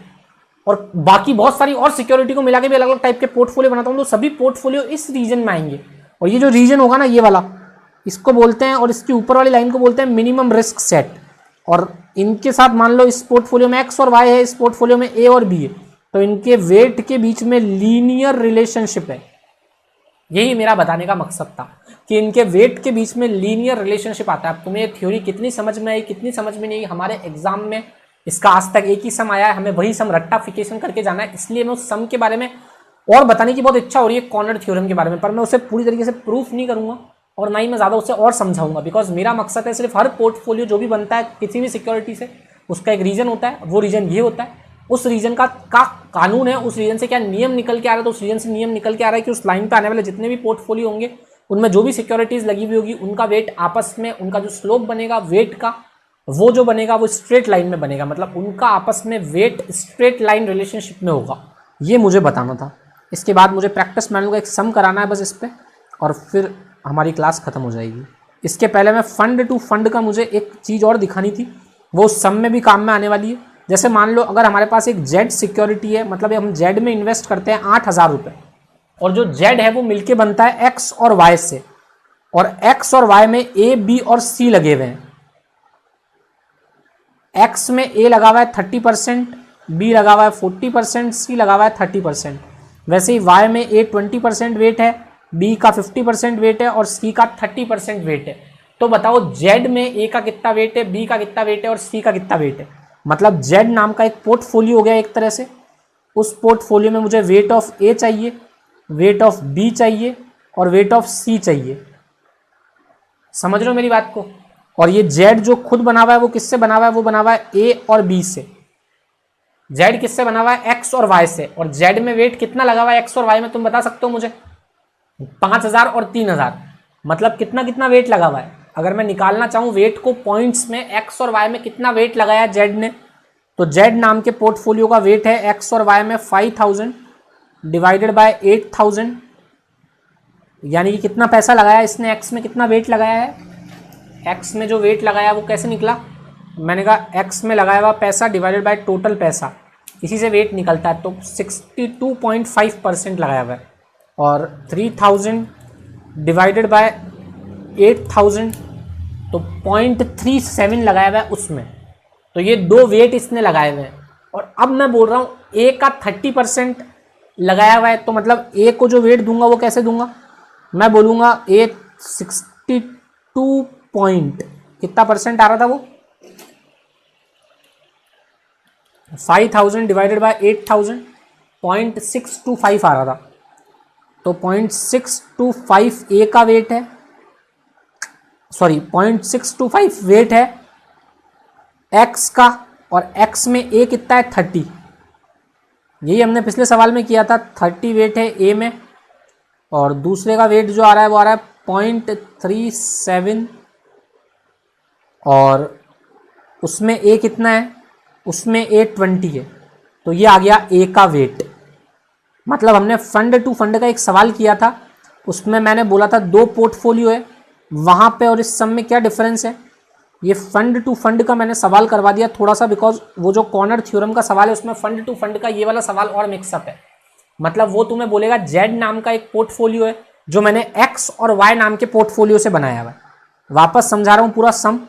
और बाकी बहुत सारी और सिक्योरिटी को मिला के भी अलग अलग टाइप के पोर्टफोलियो बनाता हूं, तो सभी पोर्टफोलियो इस रीजन में आएंगे। और ये जो रीजन होगा ना, ये वाला, इसको बोलते हैं, और इसकी ऊपर वाली लाइन को बोलते हैं मिनिमम रिस्क सेट। और इनके साथ मान लो इस पोर्टफोलियो में एक्स और वाई है, इस पोर्टफोलियो में ए और बी है, तो इनके वेट के बीच में लीनियर रिलेशनशिप है। यही मेरा बताने का मकसद था कि इनके वेट के बीच में लीनियर रिलेशनशिप आता है। अब तुम्हें थ्योरी कितनी समझ में आई, कितनी समझ में नहीं आई, हमारे एग्जाम में इसका आज तक एक ही सम आया है, हमें वही सम रट्टाफिकेशन करके जाना है, इसलिए मैं उस सम के बारे में और बताने की बहुत इच्छा हो रही है, कॉर्नर थ्योरम के बारे में, पर मैं उसे पूरी तरीके से प्रूफ नहीं करूंगा और ना ही मैं ज़्यादा उसे और समझाऊंगा, बिकॉज मेरा मकसद है सिर्फ हर पोर्टफोलियो जो भी बनता है किसी भी सिक्योरिटी से, उसका एक रीजन होता है, वो रीजन ये होता है, उस रीजन का कानून है, उस रीजन से क्या नियम निकल के आ रहा है, तो उस रीजन से नियम निकल के आ रहा है कि उस लाइन पे आने वाले जितने भी पोर्टफोलियो होंगे उनमें जो भी सिक्योरिटीज लगी हुई होगी उनका वेट आपस में, उनका जो स्लोप बनेगा वेट का, वो जो बनेगा वो स्ट्रेट लाइन में बनेगा, मतलब उनका आपस में वेट स्ट्रेट लाइन रिलेशनशिप में होगा। ये मुझे बताना था। इसके बाद मुझे प्रैक्टिस मैनुअल का एक सम कराना है बस इस पर, और फिर हमारी क्लास खत्म हो जाएगी। इसके पहले मैं फंड टू फंड का मुझे एक चीज़ और दिखानी थी, वो उस सम में भी काम में आने वाली है। जैसे मान लो अगर हमारे पास एक जेड सिक्योरिटी है, मतलब हम जेड में इन्वेस्ट करते हैं 8,000 रुपये, और जो जेड है वो मिलके बनता है एक्स और वाई से, और एक्स और वाई में ए बी और सी लगे हुए हैं। एक्स में ए लगा हुआ है 30%, बी लगा हुआ है 40%, सी लगा हुआ है 30%। वैसे ही वाई में ए 20% वेट है, बी का 50% वेट है और सी का 30% वेट है। तो बताओ जेड में ए का कितना वेट है, बी का कितना वेट है और सी का कितना वेट है। मतलब जेड नाम का एक पोर्टफोलियो हो गया एक तरह से। उस पोर्टफोलियो में मुझे वेट ऑफ ए चाहिए, वेट ऑफ बी चाहिए और वेट ऑफ सी चाहिए। समझ रहे हो मेरी बात को। और ये जेड जो खुद बना हुआ है वो किससे बना हुआ है, वो बना हुआ है ए और बी से। जेड किससे बना हुआ है, एक्स और वाई से। और जेड में वेट कितना लगा हुआ है एक्स और वाई में, तुम बता सकते हो मुझे। 5,000 और 3,000, मतलब कितना कितना वेट लगा हुआ है। अगर मैं निकालना चाहूँ वेट को पॉइंट्स में, एक्स और वाई में कितना वेट लगाया है जेड ने, तो जेड नाम के पोर्टफोलियो का वेट है एक्स और वाई में 5,000 डिवाइडेड बाय 8,000, यानी कि कितना पैसा लगाया इसने, एक्स में कितना वेट लगाया है। एक्स में जो वेट लगाया वो कैसे निकला, मैंने कहा एक्स में लगाया हुआ पैसा डिवाइडेड बाय टोटल पैसा, इसी से वेट निकलता है। तो 62.5% लगाया हुआ है। और 3,000 डिवाइडेड बाय 8,000, तो 0.37 लगाया हुआ है उसमें। तो ये दो वेट इसने लगाए हुए हैं। और अब मैं बोल रहा हूँ ए का 30% लगाया हुआ है, तो मतलब ए को जो वेट दूंगा वो कैसे दूंगा, मैं बोलूँगा ए 62 पॉइंट कितना परसेंट आ रहा था वो, 5,000 डिवाइडेड बाय 8,000, 0.625 आ रहा था। तो 0.625 ए का वेट है, सॉरी 0.625 वेट है एक्स का, और एक्स में ए कितना है 30। यही हमने पिछले सवाल में किया था, 30 वेट है ए में, और दूसरे का वेट जो आ रहा है वो आ रहा है 0.37, और उसमें ए कितना है, उसमें ए 20 है। तो ये आ गया ए का वेट। मतलब हमने फंड टू फंड का एक सवाल किया था, उसमें मैंने बोला था दो पोर्टफोलियो है वहाँ पे, और इस सम में क्या डिफरेंस है। ये फंड टू फंड का मैंने सवाल करवा दिया थोड़ा सा, बिकॉज वो जो कॉर्नर थ्योरम का सवाल है उसमें फंड टू फंड का ये वाला सवाल और मिक्सअप है। मतलब वो तुम्हें बोलेगा जेड नाम का एक पोर्टफोलियो है जो मैंने एक्स और वाई नाम के पोर्टफोलियो से बनाया हुआ है। वापस समझा रहा हूँ पूरा सम।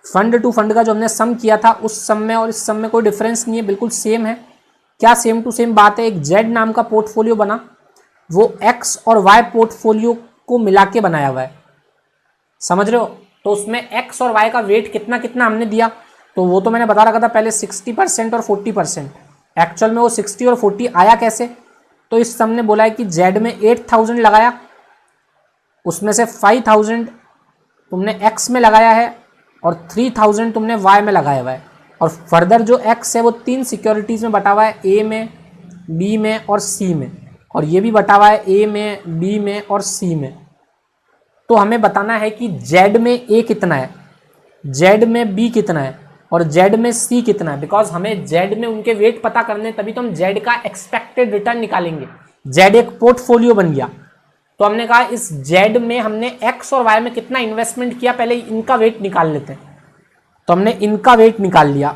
फंड टू फंड का जो हमने सम किया था उस सम में और इस सम में कोई डिफरेंस नहीं है, बिल्कुल सेम है। क्या सेम टू सेम बात है, एक जेड नाम का पोर्टफोलियो बना, वो एक्स और वाई पोर्टफोलियो को मिला के बनाया हुआ है। समझ रहे हो। तो उसमें एक्स और वाई का वेट कितना कितना हमने दिया, तो वो तो मैंने बता रखा था पहले 60% और 40%। एक्चुअल में वो 60 और 40 आया कैसे, तो इस सम ने बोला है कि जेड में 8,000 लगाया, उसमें से 5,000 तुमने एक्स में लगाया है और 3,000 तुमने वाई में लगाया हुआ है। और फर्दर जो एक्स है वो 3 सिक्योरिटीज़ में बटा हुआ है, ए में, बी में और सी में, और ये भी बटा हुआ है ए में, बी में और सी में। तो हमें बताना है कि जेड में ए कितना है। जेड में बी कितना है और जेड में सी कितना है, बिकॉज हमें जेड में उनके वेट पता करने, तभी तो हम जेड का एक्सपेक्टेड रिटर्न निकालेंगे। जेड एक पोर्टफोलियो बन गया, तो हमने कहा इस जेड में हमने एक्स और वाई में कितना इन्वेस्टमेंट किया, पहले इनका वेट निकाल लेते हैं। तो हमने इनका वेट निकाल लिया,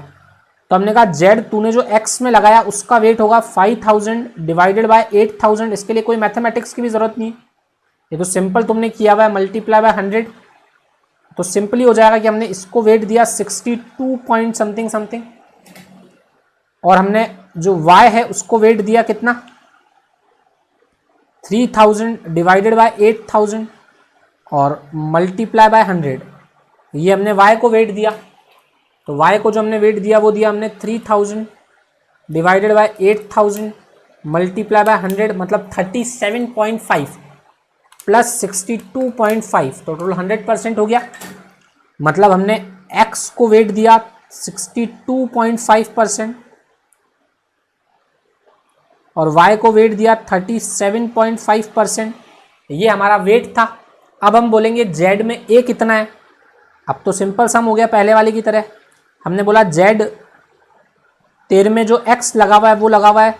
तो हमने कहा जेड तूने जो एक्स में लगाया उसका वेट होगा 5000 डिवाइडेड बाय 8000। इसके लिए कोई मैथमेटिक्स की भी जरूरत नहीं है, ये तो सिंपल तुमने किया हुआ है, मल्टीप्लाई बाय 100। तो सिंपली हो जाएगा कि हमने इसको वेट दिया 62 पॉइंट समथिंग समथिंग, और हमने जो y है उसको वेट दिया कितना 3000 डिवाइडेड बाय 8000 और मल्टीप्लाई बाय 100। ये हमने y को वेट दिया, तो y को जो हमने वेट दिया वो दिया हमने 3000 डिवाइडेड बाय 8000 मल्टीप्लाई बाय 100, मतलब 37.5 प्लस 62.5, तो टोटल 100% हो गया। मतलब हमने x को वेट दिया 62.5% और y को वेट दिया 37.5%। ये हमारा वेट था। अब हम बोलेंगे z में a कितना है। अब तो सिंपल सम हो गया पहले वाले की तरह। हमने बोला z तेरे में जो x लगा हुआ है वो लगा हुआ है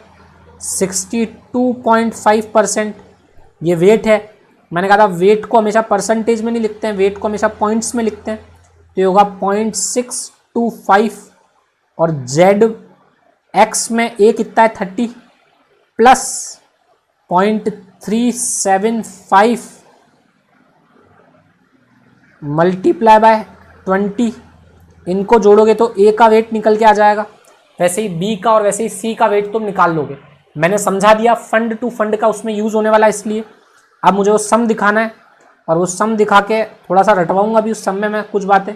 62.5%, ये वेट है। मैंने कहा था वेट को हमेशा परसेंटेज में नहीं लिखते हैं, वेट को हमेशा पॉइंट्स में लिखते हैं। तो ये होगा 0.625 और z x में a कितना है 30 प्लस 0.375 मल्टीप्लाई बाय 20, इनको जोड़ोगे तो a का वेट निकल के आ जाएगा। वैसे ही b का और वैसे ही c का वेट तुम निकाल लोगे। मैंने समझा दिया फंड टू फंड का उसमें यूज़ होने वाला, इसलिए अब मुझे वो सम दिखाना है और वो सम दिखा के थोड़ा सा रटवाऊंगा भी उस सम में मैं कुछ बातें,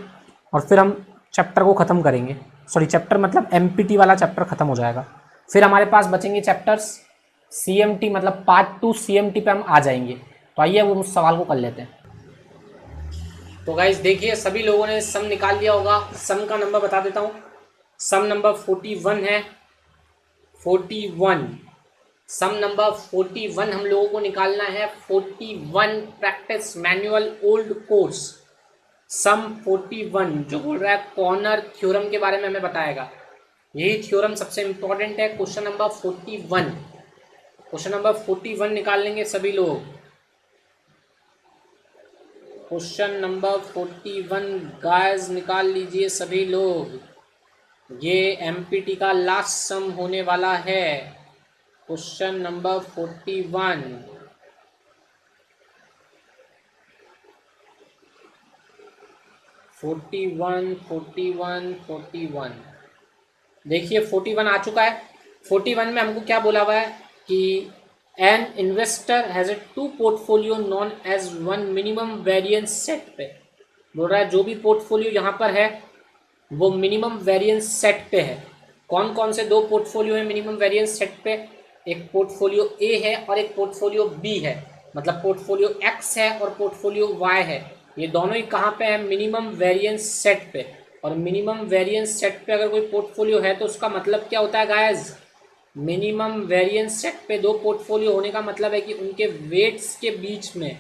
और फिर हम चैप्टर को ख़त्म करेंगे। सॉरी चैप्टर मतलब एमपीटी वाला चैप्टर ख़त्म हो जाएगा। फिर हमारे पास बचेंगे चैप्टर्स सीएमटी, मतलब पार्ट 2 सीएमटी पे हम आ जाएंगे। तो आइए वो उस सवाल को कर लेते हैं। तो गाइस देखिए सभी लोगों ने सम निकाल लिया होगा। सम का नंबर बता देता हूँ। सम नंबर 41 है, 41। सम नंबर 41 हम लोगों को निकालना है। 41 प्रैक्टिस मैनुअल ओल्ड कोर्स। सम 41 जो बोल रहा है कॉर्नर थ्योरम के बारे में हमें बताएगा। यही थ्योरम सबसे इंपॉर्टेंट है। क्वेश्चन नंबर 41, क्वेश्चन नंबर 41 निकाल लेंगे सभी लोग। क्वेश्चन नंबर 41 गाइस निकाल लीजिए सभी लोग। ये एमपीटी का लास्ट सम होने वाला है। Question number 41। देखिए 41 आ चुका है। 41 में हमको क्या बोला हुआ है कि an investor has a 2 portfolio known as 1 minimum variance set पे। बोल रहा है जो भी पोर्टफोलियो यहाँ पर है वो मिनिमम वेरिएंस सेट पे है। कौन कौन से 2 पोर्टफोलियो है मिनिमम वेरिएंस सेट पे? एक पोर्टफोलियो ए है और एक पोर्टफोलियो बी है। मतलब पोर्टफोलियो एक्स है और पोर्टफोलियो वाई है। ये दोनों ही कहाँ पे है? मिनिमम वेरिएंस सेट पे। और मिनिमम वेरिएंस सेट पे अगर कोई पोर्टफोलियो है तो उसका मतलब क्या होता है गाइस? मिनिमम वेरिएंस सेट पे 2 पोर्टफोलियो होने का मतलब है कि उनके वेट्स के बीच में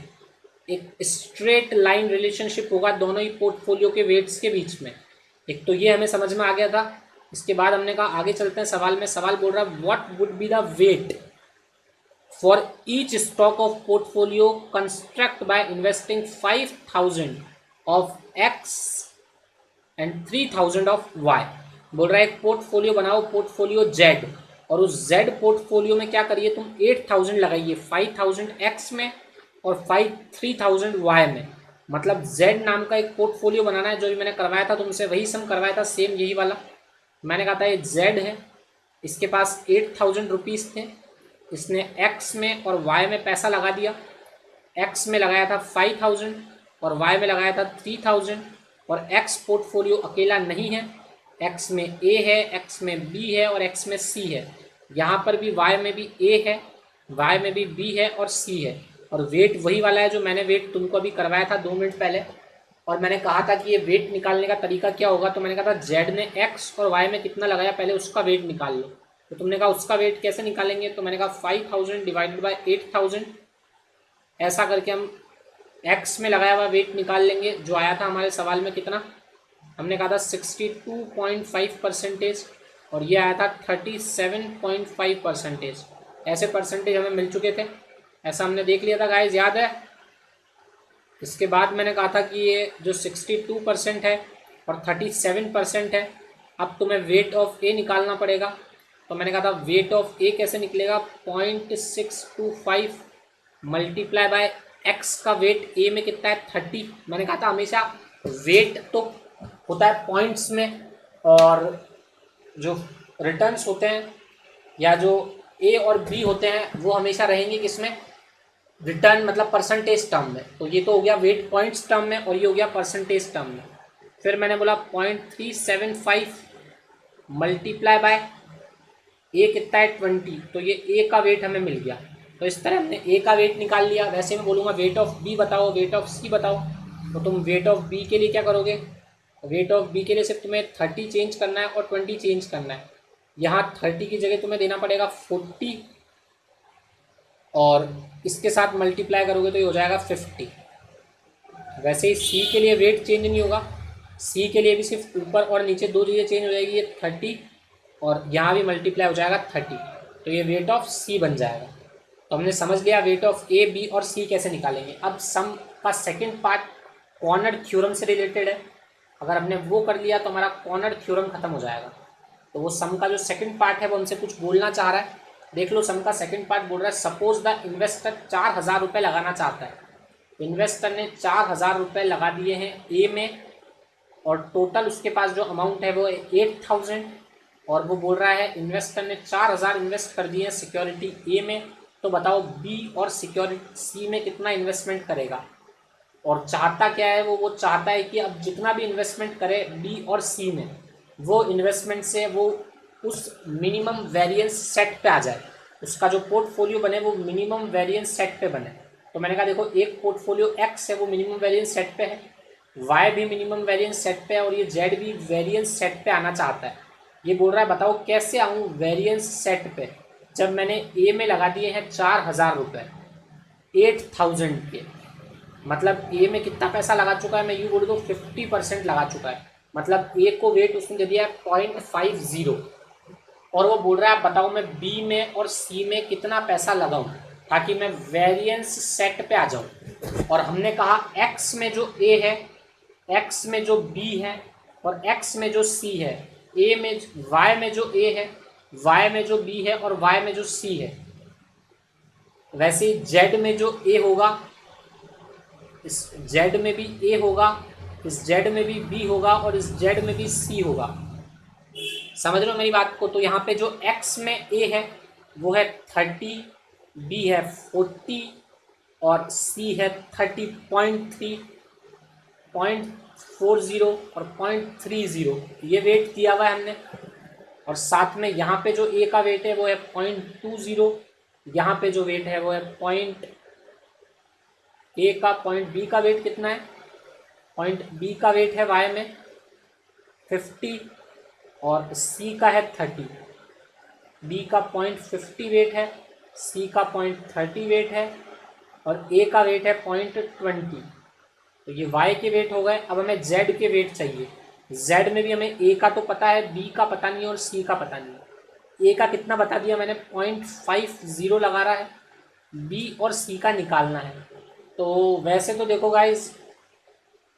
एक स्ट्रेट लाइन रिलेशनशिप होगा दोनों ही पोर्टफोलियो के वेट्स के बीच में। एक तो ये हमें समझ में आ गया था। इसके बाद हमने कहा आगे चलते हैं सवाल में। सवाल बोल रहा है what would be the weight for each stock of portfolio construct by investing 5000 of x and 3000 of y. बोल रहा है एक पोर्टफोलियो बनाओ, पोर्टफोलियो जेड, और उस जेड पोर्टफोलियो में क्या करिए तुम 8000 लगाइए, 5000 एक्स में और 3000 वाई में। मतलब जेड नाम का एक पोर्टफोलियो बनाना है। जो भी मैंने करवाया था तुमसे वही सम करवाया था, सेम यही वाला। मैंने कहा था ये जेड है, इसके पास 8000 रुपीज़ थे, इसने एक्स में और वाई में पैसा लगा दिया। एक्स में लगाया था 5000 और वाई में लगाया था 3000। और एक्स पोर्टफोलियो अकेला नहीं है, एक्स में ए है, एक्स में बी है और एक्स में सी है। यहाँ पर भी वाई में भी ए है, वाई में भी बी है और सी है। और वेट वही वाला है जो मैंने वेट तुमको अभी करवाया था 2 मिनट पहले। और मैंने कहा था कि ये वेट निकालने का तरीका क्या होगा, तो मैंने कहा था जेड ने एक्स और वाई में कितना लगाया पहले उसका वेट निकाल लो। तो तुमने कहा उसका वेट कैसे निकालेंगे, तो मैंने कहा 5000 डिवाइडेड बाय 8000, ऐसा करके हम एक्स में लगाया हुआ वेट निकाल लेंगे। जो आया था हमारे सवाल में कितना हमने कहा था 62.5% और ये आया था 37.5%। ऐसे परसेंटेज हमें मिल चुके थे, ऐसा हमने देख लिया था गाइस, याद है। इसके बाद मैंने कहा था कि ये जो 62% है और 37% है, अब तुम्हें वेट ऑफ ए निकालना पड़ेगा। तो मैंने कहा था वेट ऑफ ए कैसे निकलेगा, 0.625 मल्टीप्लाई बाय एक्स का वेट ए में कितना है 30। मैंने कहा था हमेशा वेट तो होता है पॉइंट्स में, और जो रिटर्न्स होते हैं या जो ए और बी होते हैं वो हमेशा रहेंगे किसमें, रिटर्न मतलब परसेंटेज टर्म में। तो ये तो हो गया वेट पॉइंट्स टर्म में और ये हो गया परसेंटेज टर्म में। फिर मैंने बोला 0.375 मल्टीप्लाई बाय ए कितना है 20, तो ये ए का वेट हमें मिल गया। तो इस तरह हमने ए का वेट निकाल लिया। वैसे मैं बोलूँगा वेट ऑफ बी बताओ, वेट ऑफ सी बताओ, तो तुम वेट ऑफ बी के लिए क्या करोगे, वेट ऑफ बी के लिए सिर्फ तुम्हें 30 चेंज करना है और 20 चेंज करना है। यहाँ 30 की जगह तुम्हें देना पड़ेगा 40 और इसके साथ मल्टीप्लाई करोगे तो ये हो जाएगा 50। वैसे ही सी के लिए वेट चेंज नहीं होगा, सी के लिए भी सिर्फ ऊपर और नीचे दो चीज़ें चेंज हो जाएगी, ये 30 और यहाँ भी मल्टीप्लाई हो जाएगा 30, तो ये वेट ऑफ सी बन जाएगा। तो हमने समझ लिया वेट ऑफ ए बी और सी कैसे निकालेंगे। अब सम का सेकेंड पार्ट कॉर्नर थ्योरम से रिलेटेड है, अगर हमने वो कर लिया तो हमारा कॉर्नर थ्योरम खत्म हो जाएगा। तो वो सम का जो सेकंड पार्ट है वो हमसे कुछ बोलना चाह रहा है। देख लो, सम का सेकंड पार्ट बोल रहा है सपोज द इन्वेस्टर 4000 रुपये लगाना चाहता है। इन्वेस्टर ने 4000 रुपये लगा दिए हैं ए में और टोटल उसके पास जो अमाउंट है वो 8000, और वो बोल रहा है इन्वेस्टर ने 4000 इन्वेस्ट कर दिए हैं सिक्योरिटी ए में, तो बताओ बी और सिक्योरिटी सी में कितना इन्वेस्टमेंट करेगा। और चाहता क्या है वो चाहता है कि अब जितना भी इन्वेस्टमेंट करे बी और सी में, वो इन्वेस्टमेंट से वो उस मिनिमम वेरिएंस सेट पे आ जाए, उसका जो पोर्टफोलियो बने वो मिनिमम वेरिएंस सेट पे बने। तो मैंने कहा देखो, एक पोर्टफोलियो एक्स है वो मिनिमम वेरिएंस सेट पे है, वाई भी मिनिमम वेरिएंस सेट पे है और ये जेड भी वेरिएंस सेट पे आना चाहता है। ये बोल रहा है बताओ कैसे आऊँ वेरिएंस सेट पे, जब मैंने ए में लगा दिए हैं 4000 रुपये 8000 के, मतलब ए में कितना पैसा लगा चुका है, मैं यूँ बोल दूँ 50% लगा चुका है। मतलब ए को वेट उसने दे दिया है 0.50 और वो बोल रहा है बताओ मैं बी में और सी में कितना पैसा लगाऊं ताकि मैं वेरिएंस सेट पे आ जाऊं। और हमने कहा एक्स में जो ए है, एक्स में जो बी है और एक्स में जो सी है, ए में वाई में जो ए है, वाई में जो बी है और वाई में जो सी है, वैसे ही जेड में जो ए होगा इस जेड में भी ए होगा, इस जेड में भी बी होगा और इस जेड में भी सी होगा। समझ रहे हो मेरी बात को। तो यहाँ पे जो एक्स में ए है वो है 30, बी है 40 और सी है 30.3, 0.40 और 0.30, ये वेट दिया हुआ है हमने। और साथ में यहाँ पे जो ए का वेट है वो है 0.20, यहाँ पे जो वेट है वो है पॉइंट ए का, पॉइंट बी का वेट कितना है, पॉइंट बी का वेट है वाई में 50 और सी का है 30। बी का 0.50 वेट है, सी का 0.30 वेट है और ए का वेट है 0.20। तो ये वाई के वेट हो गए। अब हमें जेड के वेट चाहिए। जेड में भी हमें ए का तो पता है, बी का पता नहीं और सी का पता नहीं। ए का कितना बता दिया मैंने, 0.50 लगा रहा है, बी और सी का निकालना है। तो वैसे तो देखो गाइज,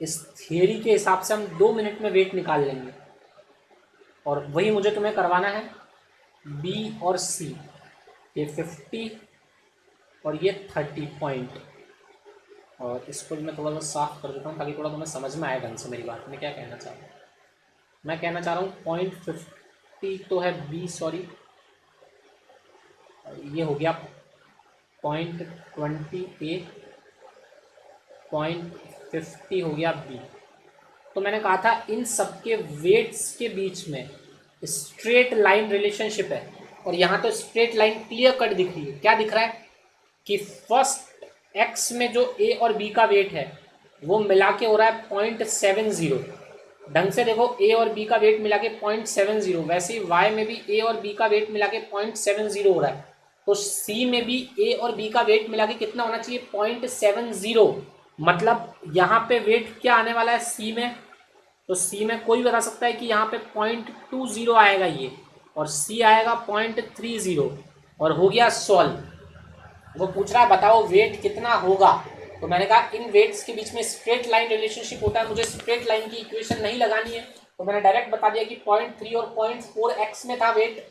इस थियरी के हिसाब से हम 2 मिनट में वेट निकाल लेंगे और वही मुझे तुम्हें करवाना है। बी और सी, ये 50 और ये 30 पॉइंट, और इसको मैं थोड़ा सा साफ कर देता हूँ ताकि थोड़ा तुम्हें समझ में आए ढंग से मेरी बात। मैं क्या कहना चाह रहा हूँ, मैं कहना चाह रहा हूँ 0.50 तो है बी, सॉरी ये हो गया 0.20 ए, 0.50 हो गया बी। तो मैंने कहा था इन सबके वेट्स के बीच में स्ट्रेट लाइन रिलेशनशिप है, और यहाँ तो स्ट्रेट लाइन क्लियर कट दिख रही है। क्या दिख रहा है कि फर्स्ट एक्स में जो ए और बी का वेट है वो मिला के हो रहा है 0.70। ढंग से देखो, ए और बी का वेट मिला के 0.70, वैसे ही वाई में भी ए और बी का वेट मिला के 0.70 हो रहा है। तो सी में भी ए और बी का वेट मिला के कितना होना चाहिए, 0.70। मतलब यहाँ पे वेट क्या आने वाला है सी में, तो सी में कोई बता सकता है कि यहाँ पे 0.20 आएगा ये, और सी आएगा 0.30, और हो गया सॉल्व। वो पूछ रहा है बताओ वेट कितना होगा, तो मैंने कहा इन वेट्स के बीच में स्ट्रेट लाइन रिलेशनशिप होता है, मुझे स्ट्रेट लाइन की इक्वेशन नहीं लगानी है, तो मैंने डायरेक्ट बता दिया कि 0.3 और 0.4x में था वेट।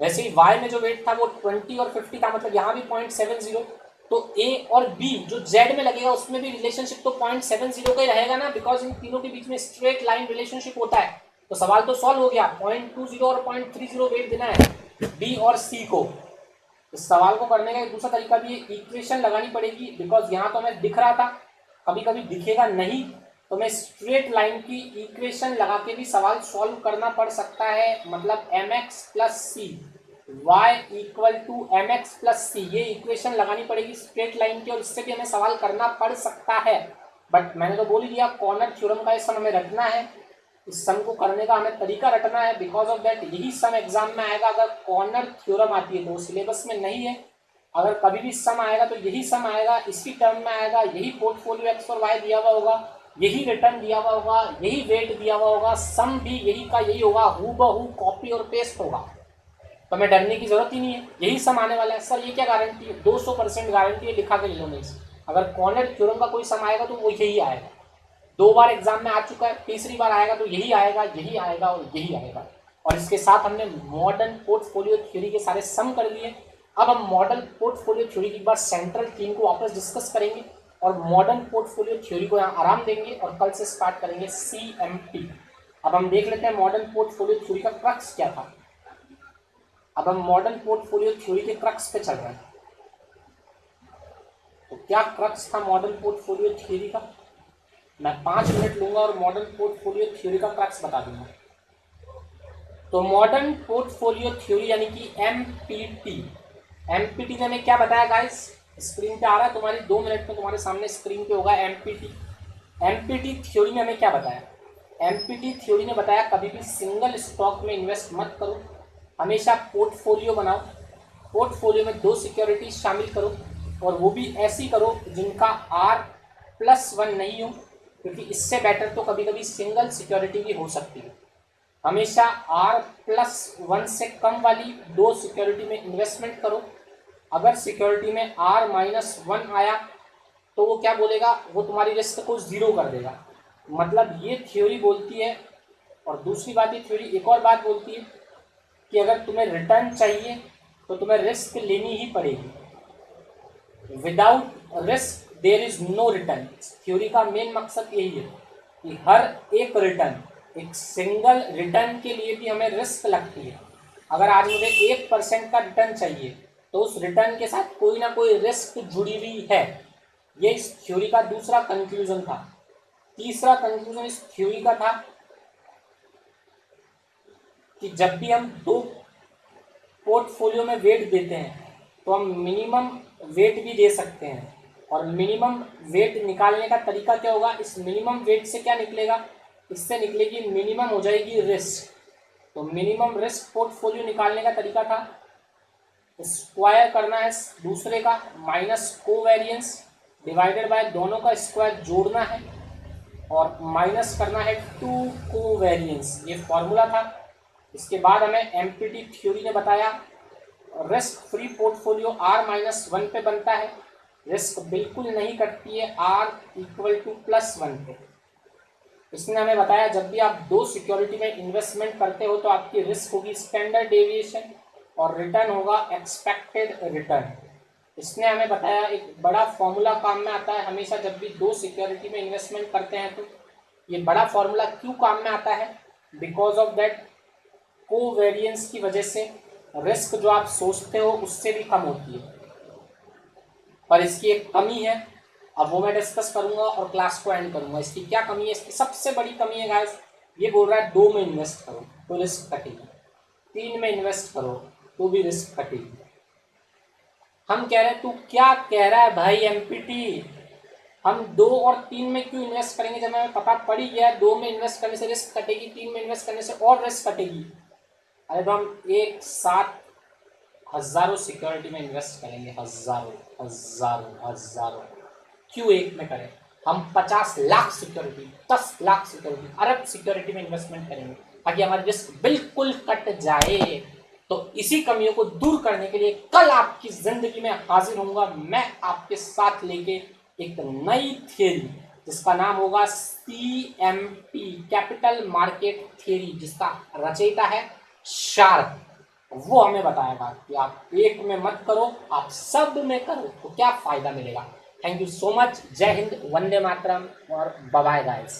वैसे ही y में जो वेट था वो 20 और 50 था, मतलब यहाँ भी 0.70, तो a और b जो z में लगेगा उसमें भी रिलेशनशिप तो 0.70 का ही रहेगा ना, बिकॉज इन तीनों के बीच में स्ट्रेट लाइन रिलेशनशिप होता है। तो सवाल तो सॉल्व हो गया, 0.20 और 0.30 वेट देना है b और c को। इस सवाल को करने का एक दूसरा तरीका भी इक्वेशन लगानी पड़ेगी, बिकॉज यहाँ तो हमें दिख रहा था, कभी कभी दिखेगा नहीं, तो मैं स्ट्रेट लाइन की इक्वेशन लगा के भी सवाल सॉल्व करना पड़ सकता है। मतलब mx plus C y equal to mx plus C, ये इक्वेशन लगानी पड़ेगी स्ट्रेट लाइन की, और इससे भी हमें सवाल करना पड़ सकता है। बट मैंने तो बोल ही दिया कॉर्नर थ्योरम का ये सम हमें रखना है, इस सम को करने का हमें तरीका रटना है, बिकॉज ऑफ दैट यही सम एग्जाम में आएगा। अगर कॉर्नर थ्योरम आती है तो सिलेबस में नहीं है, अगर कभी भी सम आएगा तो यही सम आएगा, इसी टर्म में आएगा, यही पोर्टफोलियो एक्स और वाई दिया हुआ होगा, यही रिटर्न दिया हुआ होगा, यही वेट दिया हुआ होगा, सम भी यही का यही होगा, हूबहू कॉपी और पेस्ट होगा, तो हमें डरने की जरूरत ही नहीं है, यही सम आने वाला है। सर ये क्या गारंटी है? 200% गारंटी है, लिखा के ले लो। नहीं, अगर कॉर्नर थ्योरम का कोई सम आएगा तो वो यही आएगा। 2 बार एग्जाम में आ चुका है, तीसरी बार आएगा तो यही आएगा, यही आएगा और यही आएगा। और इसके साथ हमने मॉडर्न पोर्टफोलियो थ्योरी के सारे सम कर लिए। अब हम मॉडर्न पोर्टफोलियो थ्योरी की एक बार सेंट्रल थीम को वापस डिस्कस करेंगे और मॉडर्न पोर्टफोलियो थ्योरी को यहाँ आराम देंगे, और कल से स्टार्ट करेंगे CMT। अब हम देख लेते हैं मॉडर्न पोर्टफोलियो थ्योरी का क्रक्स क्या था। अब हम मॉडर्न पोर्टफोलियो थ्योरी के क्रक्स पे चल रहे हैं। तो क्या क्रक्स था मॉडर्न पोर्टफोलियो थ्योरी का? मैं 5 मिनट लूंगा और मॉडर्न पोर्टफोलियो थ्योरी का क्रक्स बता दूंगा। तो मॉडर्न पोर्टफोलियो थ्योरी यानी कि एमपीटी ने हमें क्या बताया गाइस? स्क्रीन पे आ रहा है तुम्हारी, 2 मिनट में तुम्हारे सामने स्क्रीन पे होगा एमपीटी थ्योरी ने हमें क्या बताया? एमपीटी थ्योरी ने बताया कभी भी सिंगल स्टॉक में इन्वेस्ट मत करो, हमेशा पोर्टफोलियो बनाओ, पोर्टफोलियो में 2 सिक्योरिटीज शामिल करो, और वो भी ऐसी करो जिनका R+1 नहीं हो, क्योंकि इससे बेटर तो कभी कभी सिंगल सिक्योरिटी भी हो सकती है। हमेशा R+1 से कम वाली 2 सिक्योरिटी में इन्वेस्टमेंट करो। अगर सिक्योरिटी में R-1 आया तो वो क्या बोलेगा? वो तुम्हारी रिस्क को 0 कर देगा। मतलब ये थ्योरी बोलती है। और दूसरी बात, ये थ्योरी एक और बात बोलती है कि अगर तुम्हें रिटर्न चाहिए तो तुम्हें रिस्क लेनी ही पड़ेगी। Without risk there is no return. Theory का मेन मकसद यही है कि हर एक रिटर्न, एक सिंगल रिटर्न के लिए भी हमें रिस्क लगती है। अगर आज मुझे 1% का रिटर्न चाहिए तो उस रिटर्न के साथ कोई ना कोई रिस्क जुड़ी हुई है। ये इस थ्योरी का दूसरा कंक्लूजन था। तीसरा कंक्लूजन इस थ्योरी का था कि जब भी हम 2 पोर्टफोलियो में वेट देते हैं तो हम मिनिमम वेट भी दे सकते हैं। और मिनिमम वेट निकालने का तरीका क्या होगा? इस मिनिमम वेट से क्या निकलेगा? इससे निकलेगी मिनिमम हो जाएगी रिस्क। तो मिनिमम रिस्क पोर्टफोलियो निकालने का तरीका था स्क्वायर करना है दूसरे का माइनस कोवेरियंस डिवाइडेड बाय दोनों का स्क्वायर जोड़ना है और माइनस करना है 2 कोवेरियंस। ये फॉर्मूला था। इसके बाद हमें एमपीटी थ्योरी ने बताया रिस्क फ्री पोर्टफोलियो R-1 पे बनता है, रिस्क बिल्कुल नहीं कटती है R=+1 पे। इसने हमें बताया जब भी आप 2 सिक्योरिटी में इन्वेस्टमेंट करते हो तो आपकी रिस्क होगी स्टैंडर्ड डेविएशन और रिटर्न होगा एक्सपेक्टेड रिटर्न। इसने हमें बताया एक बड़ा फॉर्मूला काम में आता है हमेशा जब भी 2 सिक्योरिटी में इन्वेस्टमेंट करते हैं। तो ये बड़ा फॉर्मूला क्यों काम में आता है? बिकॉज ऑफ दैट कोवेरियंस की वजह से रिस्क जो आप सोचते हो उससे भी कम होती है। पर इसकी एक कमी है, अब वो मैं डिस्कस करूंगा और क्लास को एंड करूंगा। इसकी क्या कमी है? इसकी सबसे बड़ी कमी है गाइस, ये बोल रहा है 2 में इन्वेस्ट करो तो रिस्क कटेगी, 3 में इन्वेस्ट करो तो भी रिस्क कटेगी। हम कह रहे हैं तू क्या कह रहा है भाई एमपीटी, हम 2 और 3 में क्यों इन्वेस्ट करेंगे जब हमें पता पड़ ही गया 2 में इन्वेस्ट करने से रिस्क कटेगी, 3 में इन्वेस्ट करने से और रिस्क कटेगी। अरे तो हम एक साथ हजारों सिक्योरिटी में इन्वेस्ट करेंगे, हजारों, क्यों एक में करें? हम 50 लाख सिक्योरिटी, 10 लाख सिक्योरिटी, अरब सिक्योरिटी में इन्वेस्टमेंट करेंगे ताकि हमारी रिस्क बिल्कुल कट जाए। तो इसी कमियों को दूर करने के लिए कल आपकी जिंदगी में हाजिर होऊंगा मैं आपके साथ लेके एक नई थियरी, जिसका नाम होगा CMT, कैपिटल मार्केट थियरी, जिसका रचयिता है शार्प। वो हमें बताएगा कि आप एक में मत करो, आप सब में करो तो क्या फायदा मिलेगा। Thank you so much. जय हिंद, वंदे मातरम और बाय बाय गाइस।